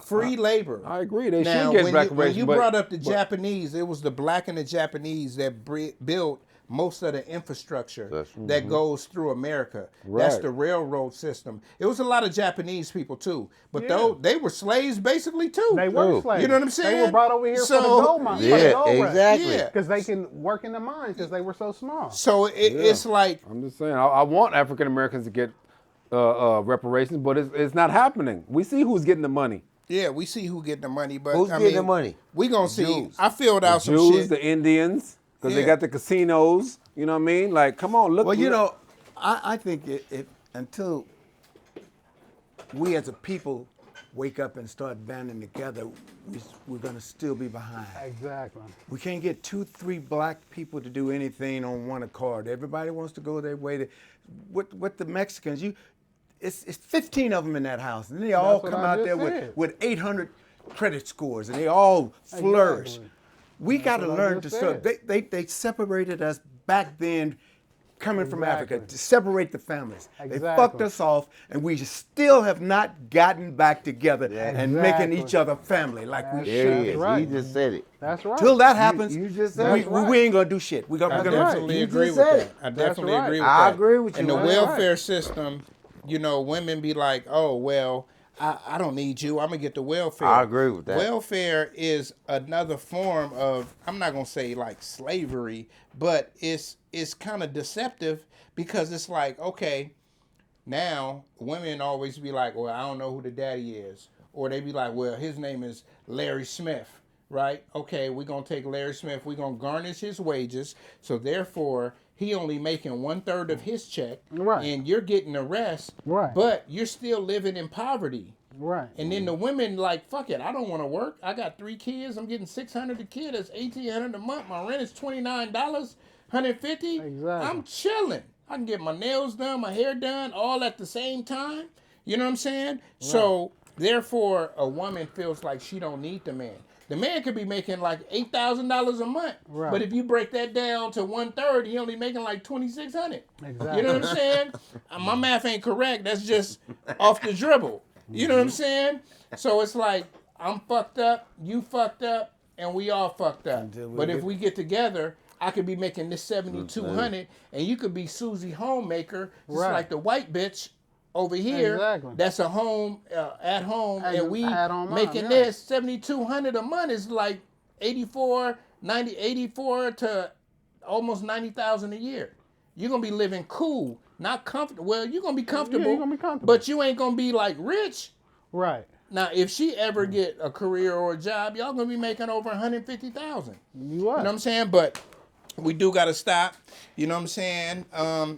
Free labor. I agree. They Now, should get when reparations. you brought up the Japanese, it was the black and the Japanese that built most of the infrastructure that goes through America. That's Right. the railroad system. It was a lot of Japanese people too, but Yeah. though they were slaves basically too. They were slaves. You know what I'm They saying? were brought over here for the So- gold mines. Yeah, exactly. Yeah. Because they can work in the mines because they were so small. So it's like I'm just saying. I want African Americans to get reparations, but it's not happening. We see who's getting the money. yeah, we see who getting the money, but Who's I getting mean, the money? We gonna see. Jews. I filled out some Jews, shit. the Indians, because they Yeah. got the casinos. You know what I mean? Like, come on, look. Well, you know, I think it until we as a people wake up and start banding together, we're going to still be behind. Exactly. We can't get 2-3 black people to do anything on one accord. Everybody wants to go their way. What the Mexicans, it's 15 of them in that house, and they all what come I out just there said. with 800 credit scores, and they all flourish. Exactly. We got to what I learn to just start. said. They separated us back then, coming from Africa, Exactly. to separate the families. They Exactly. fucked us off, and we still have not gotten back together and making Exactly. each other family like we There should. he That's is. right. He just said it. That's right. Till that happens, you just said we ain't gonna do shit. We're I gonna definitely You agree just with said that. it. I definitely right. agree with I that. agree with And you. the That's welfare system, you know, women be like, oh, well, I don't need you. I'm going to get the welfare. I agree with that. Welfare is another form of, I'm not going to say like slavery, but it's kind of deceptive because it's like, okay, now women always be like, well, I don't know who the daddy is. Or they be like, well, his name is Larry Smith, right? Okay, we're going to take Larry Smith. We're going to garnish his wages. So therefore, he only making 1/3 of his check. Right. And you're getting the rest. Right. But you're still living in poverty. Right. And then the women like, fuck it, I don't want to work. I got 3 kids. I'm getting $600 a kid. That's $1,800 a month. My rent is $29, $150. Exactly. I'm chilling. I can get my nails done, my hair done, all at the same time. You know what I'm saying? So therefore, a woman feels like she don't need the man. The man could be making like $8,000 a month, Right. but if you break that down to 1/3, he only making like $2,600. Exactly. You know what I'm saying? My math ain't correct. That's just off the dribble. You know what I'm saying? So it's like I'm fucked up, you fucked up, and we all fucked up. But if we get together, I could be making this $7,200, and you could be Susie Homemaker, just Right. like the white bitch over here. Exactly. That's a home at home, and we At home mom, making yeah. this $7,200 a month is like 84 to almost 90,000 a year. You're gonna be living cool, not comfortable. Well, you're gonna be comfortable, you're gonna be comfortable. but you ain't gonna be like rich. Right. Now, if she ever get a career or a job, y'all gonna be making over 150,000. You You know what are. I'm saying? But we do gotta stop. You know what I'm saying?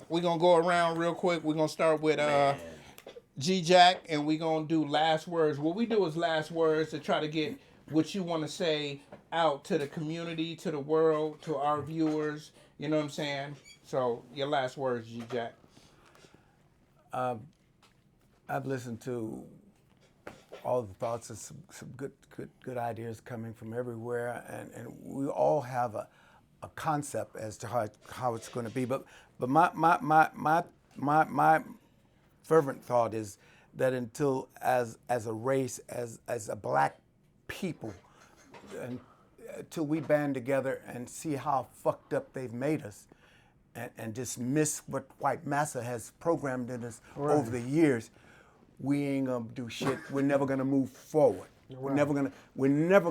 We're gonna go around real quick. We're gonna start with G-Jack, and we're gonna do last words. What we do is last words to try to get what you want to say out to the community, to the world, to our viewers. You know what I'm saying? So your last words, G-Jack. I've listened to all the thoughts of some good ideas coming from everywhere, and we all have a concept as to how it's going to be. But my fervent thought is that until as a race, as a black people, until we band together and see how fucked up they've made us, and dismiss what white massa has programmed in us over the years, we ain't gonna do shit. We're never gonna move forward. We're never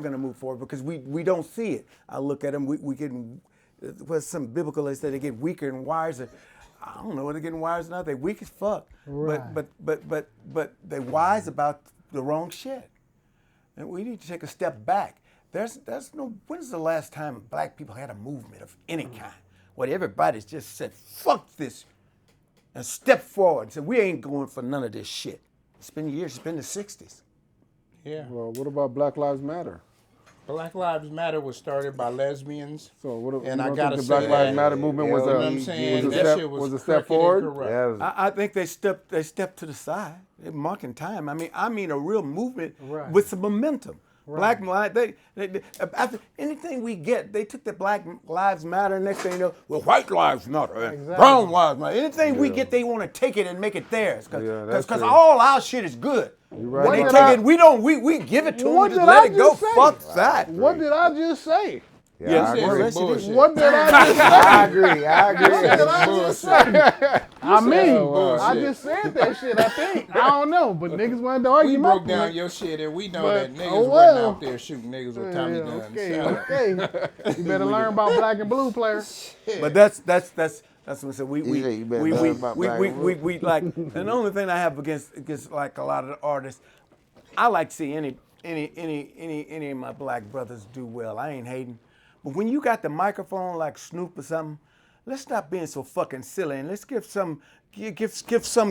gonna move forward because we don't see it. I look at them. We getting what's some biblical they say they get weaker and wiser. I don't know whether they're getting wise or not. They weak as fuck. Right. But they wise about the wrong shit. And we need to take a step back. There's no. When's the last time black people had a movement of any kind where everybody's just said fuck this and step forward and said we ain't going for none of this shit. It's been years. It's been the '60s. Yeah. Well, what about Black Lives Matter? Black Lives Matter was started by lesbians. So what? And you I don't gotta think the Black say Lives that- Matter movement was You know what a I'm saying? was a That step shit was was a step crooked and forward. corrupt. That was- I think they stepped to the side. They're marking time. I mean a real movement Right. with some momentum. Right. Black they after anything we get, they took the Black Lives Matter. Next thing you know, well, white lives matter, Exactly. brown lives matter. Anything we get, they want to take it and make it theirs. Yeah, that's Because true. all our shit is good. You're right. When they What take did it, we don't. We give it to them. What Just did let I it go. just say? Fuck that. What did I just say? Yeah, Yes, I yes, agree. yes, it is. Bullshit. What did I just say? I agree. I What did agree. I just say? I mean, bullshit. I just said that shit, I think. I don't know, but niggas wanted to argue We my broke down point. your shit, and we know But, that niggas oh wasn't well. out there shooting niggas with Tommy guns. Okay, Shut up. okay. You better learn about black and blue players. But that's what I said. We You say you better learn about black and blue. we like. And the only thing I have against like a lot of the artists, I like to see any of my black brothers do well. I ain't hating, but when you got the microphone like Snoop or something, let's stop being so fucking silly and let's give some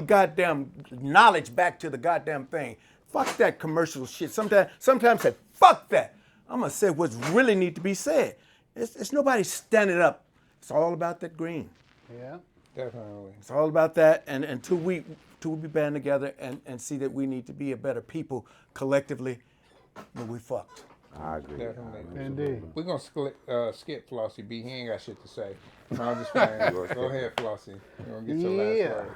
goddamn knowledge back to the goddamn thing. Fuck that commercial shit. Sometimes say fuck that. I'm gonna say what's really need to be said. It's nobody standing up. It's all about that green. Yeah. Definitely. It's all about that, and until we band together and see that we need to be a better people collectively, but we fucked. I agree. Definitely. Indeed. We're gonna skip Flossie B. He ain't got shit to say. No, I'm just playing. Go ahead, Flossie. You're gonna get your Yeah. last words.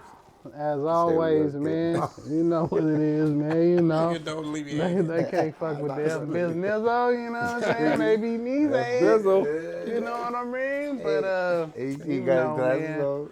As always, man, you know what it is, man. You know, Nigga, don't leave me they, hanging. they can't fuck with their business, you know what I'm saying? Maybe knees ain't, you know what I mean? But, He you got know, his glasses man, on.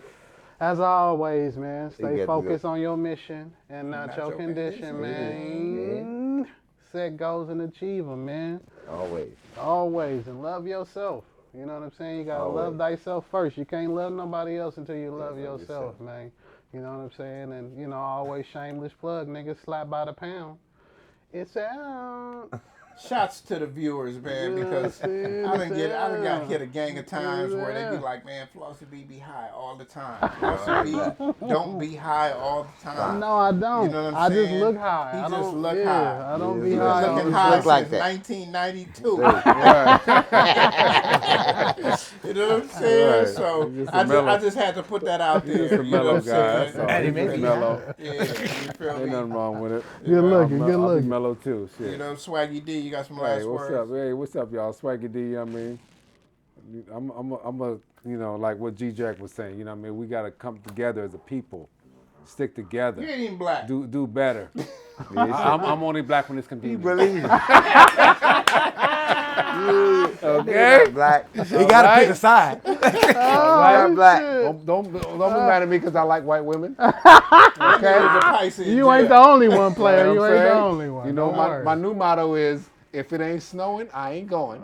as always, man, got stay the focused on your mission and not your your condition, man. Set goals and achieve them, man. Always. Always, and love yourself. You know what I'm saying? You gotta love thyself first. You can't love nobody else until you love yourself, man. You know what I'm saying? And, you know, always shameless plug, niggas slap by the pound. It's out. Shots to the viewers, man, because I done got hit a gang of times where they be like, man, Flossie B be high all the time. Flossie B don't be high all the time. No, I don't. You know what I'm I just saying? look high. He I just don't look yeah, high. I don't Yeah, be he high. Looking all the high look like since that. 1992. Right. You know what I'm saying? Right. So He's just I a mellow- just had to put that out there. He's just a you know mellow what I'm guy. saying? That's all. He's just mellow. Yeah, you feel Ain't me? nothing wrong with it. Good looking, good I'll be looking. mellow too. Shit. You know, Swaggy D, you got some last Hey, what's words? up? Hey, what's up, y'all? Swaggy D. I mean, I'm a, you know, like what G Jack was saying. You know, what I mean, we gotta come together as a people, stick together, You ain't even black. do better. I'm only black when it's He convenient. believe it. Okay. Black. He got to pick a side. Not black. Don't be mad at me because I like white women. Okay. A Pisces in You ain't the jail. only one, player. You You know what ain't I'm the saying? only one. You know, Don't my worry. new motto is, if it ain't snowing, I ain't going.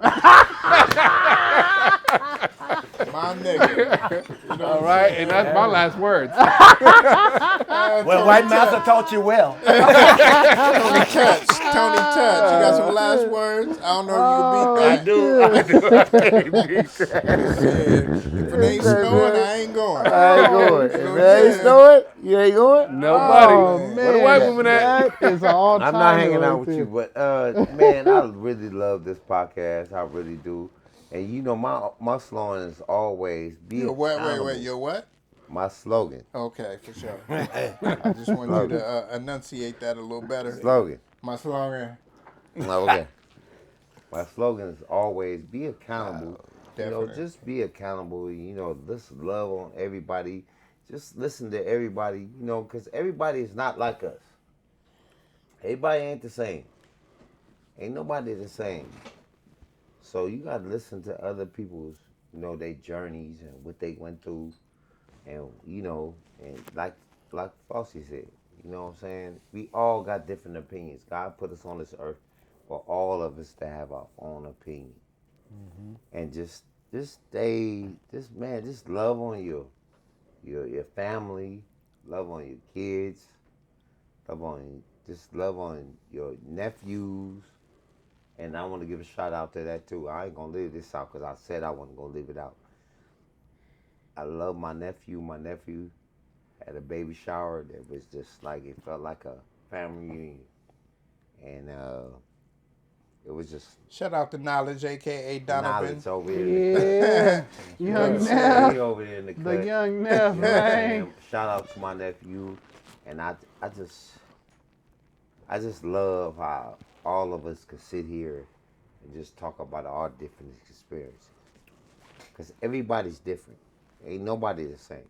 My nigga. You know All right, and that's my last words. Well, White Master taught you well. Tony Touch. Tony Touch. You got some last words? I don't know if you can beat that. If it ain't snowing, I ain't going. I ain't going. If You know it what I'm ain't saying? snowing, you ain't going? Nobody. Oh, Where man. the white women at? That is all time. I'm not hanging out with you, but man, I really love this podcast. I really do. And you know, my slogan is always be Your what? accountable. Wait. Your what? My slogan. Okay, for sure. I just want you to enunciate that a little better. Slogan. My slogan. Okay. My slogan is always be accountable. You know, Definitely. just be accountable. You know, just love on everybody. Just listen to everybody. You know, because everybody is not like us. Everybody ain't the same. Ain't nobody the same. So you gotta listen to other people's, you know, their journeys and what they went through, and you know, and like Flossie said, you know what I'm saying? We all got different opinions. God put us on this earth for all of us to have our own opinion. And just stay, just love on your family, love on your kids, love on your nephews. And I want to give a shout out to that too. I ain't gonna leave this out because I said I wasn't gonna leave it out. I love my nephew. My nephew had a baby shower that was just like, it felt like a family reunion. And it was just Shout out to Knowledge, aka Donovan. knowledge over here. Yeah, young He Neff, over there in the cut. the young Neff, You know what I'm saying? man. Shout out to my nephew, and I just love how all of us can sit here and just talk about our different experiences. Cause everybody's different. Ain't nobody the same.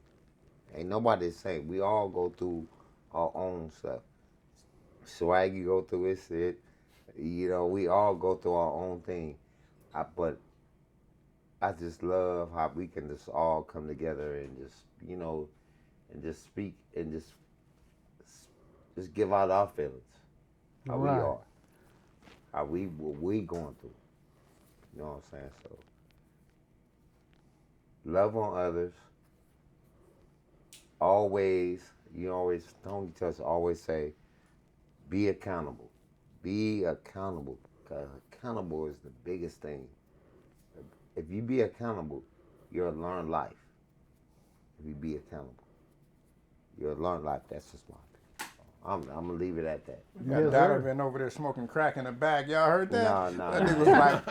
Ain't nobody the same. We all go through our own stuff. Swaggy go through his shit. You know, we all go through our own thing. But I just love how we can just all come together and just, you know, and just speak and just give out our feelings. How we Right. are. What we going through. You know what I'm saying? So love on others. Tony tells us always say, be accountable. Be accountable. Because accountable is the biggest thing. If you be accountable, you'll learn life. If you be accountable, you'll learn life. That's just my opinion. I'm going to leave it at that. Got Yes, sir. Donovan over there smoking crack in the back. Y'all heard that? No. That nigga was like,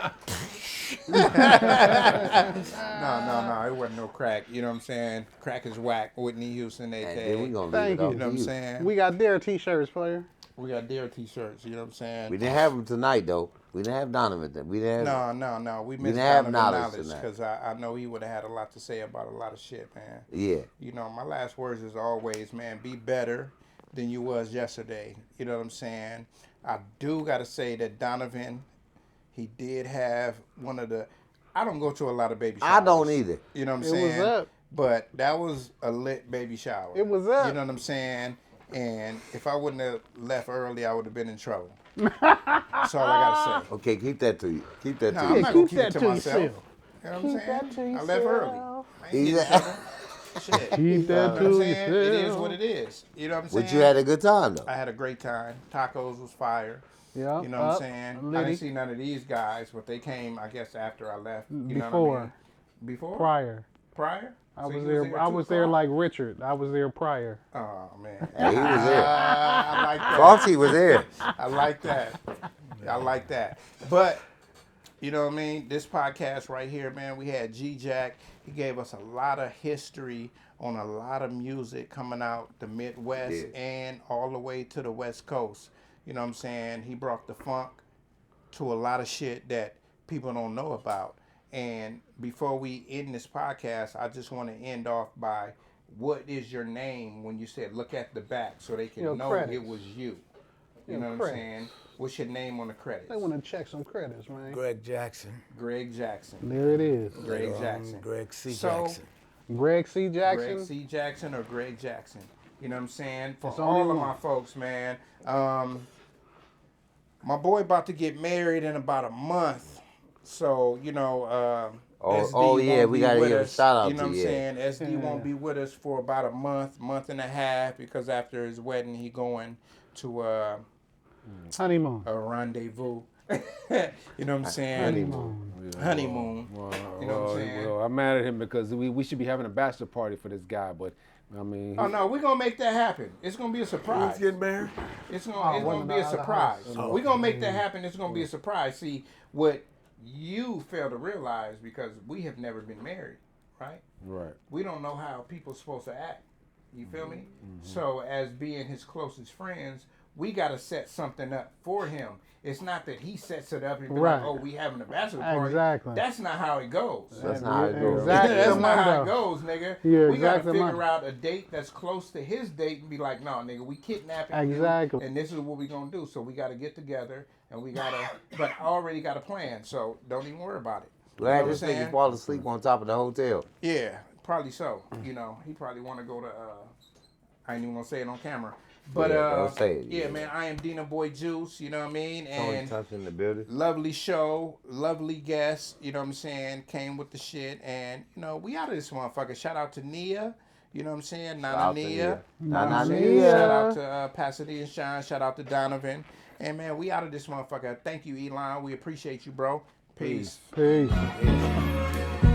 no, it wasn't no crack. You know what I'm saying? Crack is whack. Whitney Houston, And aka. then we going to Thank leave it you. up You know to what I'm you. saying? We got their t-shirts, player. We got their t-shirts. You know what I'm saying? We didn't have him tonight, though. We didn't have Donovan. We didn't have No. We didn't missed have Donovan knowledge Knowledge tonight. because I know he would have had a lot to say about a lot of shit, man. Yeah. You know, my last words is always, man, be better than you was yesterday. You know what I'm saying? I do got to say that Donovan, he did have one of the, I don't go to a lot of baby showers. I don't either. You know what I'm It saying? was up. But that was a lit baby shower. It was up. You know what I'm saying? And if I wouldn't have left early, I would have been in trouble. That's all I got to say. Okay, keep that to you. Keep that No, to I'm you. not going to keep keep it that to to myself. yourself. You know what I'm Keep saying? that to I left early. yourself. I ain't getting in Exactly. trouble. Shit. Keep that You know to what I'm saying? yourself. It is what it is. You know what I'm saying? But you had a good time, though. I had a great time. Tacos was fire. Yeah. You know what I'm saying? I Liddy. didn't see none of these guys, but they came, I guess, after I left. You know what I Before. mean? Before? Prior. Prior? I So was you there. I 2 was there o'clock? like Richard. I was there prior. Oh, man. Hey, he was there. I like that. Foxy was there. I like that. I like that. But, you know what I mean? This podcast right here, man, we had G-Jack. He gave us a lot of history on a lot of music coming out the Midwest Yeah. and all the way to the West Coast. You know what I'm saying? He brought the funk to a lot of shit that people don't know about. And before we end this podcast, I just want to end off by, what is your name when you said look at the back so they can Your know credits. it was you? You Your know what I'm credits. saying? What's your name on the credits? They want to check some credits, man. Greg Jackson. Greg Jackson. There it is. Greg Jackson. Greg C. So- Jackson. Greg C. Jackson. Greg C. Jackson or Greg Jackson. You know what I'm saying? For It's only all of one. my folks, man. My boy about to get married in about a month. So, you know, Oh, SD yeah, won't we be gotta with give a us. shout out You know to what I'm you, saying? SD Yeah. won't be with us for about a month and a half, because after his wedding, he going to Honeymoon. a rendezvous. You know what I'm saying? Honeymoon. Well, You know what I'm saying? Well, I'm mad at him because we should be having a bachelor party for this guy, but I mean, Oh no, we're gonna make that happen. It's gonna be a surprise. Getting married? It's Oh, gonna wasn't be a out of the surprise. house. We're gonna make that happen. It's gonna be a surprise. See, what you fail to realize, because we have never been married, right? right. We don't know how people's supposed to act. You feel me? So as being his closest friends, we gotta set something up for him. It's not that he sets it up and be Right. like, oh, we having a bachelor party. Exactly. That's not how it goes. That's not how it goes. Exactly. That's not how it Mundo. goes, nigga. Yeah, we gotta exactly, figure Mundo. out a date that's close to his date and be like, no, nigga, we kidnapping Exactly. you, and this is what we gonna do. So we gotta get together, and we gotta, but I already got a plan, so don't even worry about it. You know Glad what this I'm nigga saying? fall asleep on top of the hotel. Yeah, probably so. You know, he probably want to go to I ain't even gonna say it on camera. But Yeah, don't say it, yeah, yeah. man, I am Dina Boy Juice, you know what I mean? Tony And Thompson in the building. lovely show, lovely guest, you know what I'm saying? Came with the shit, and you know, we out of this motherfucker. Shout out to Nia, you know what I'm saying? Nana out to Nia. Nia. You know what I'm Nana saying? Nia. Shout out to Pasadena Shine, shout out to Donovan. And man, we out of this motherfucker. Thank you, Elon. We appreciate you, bro. Peace. Peace. Yeah.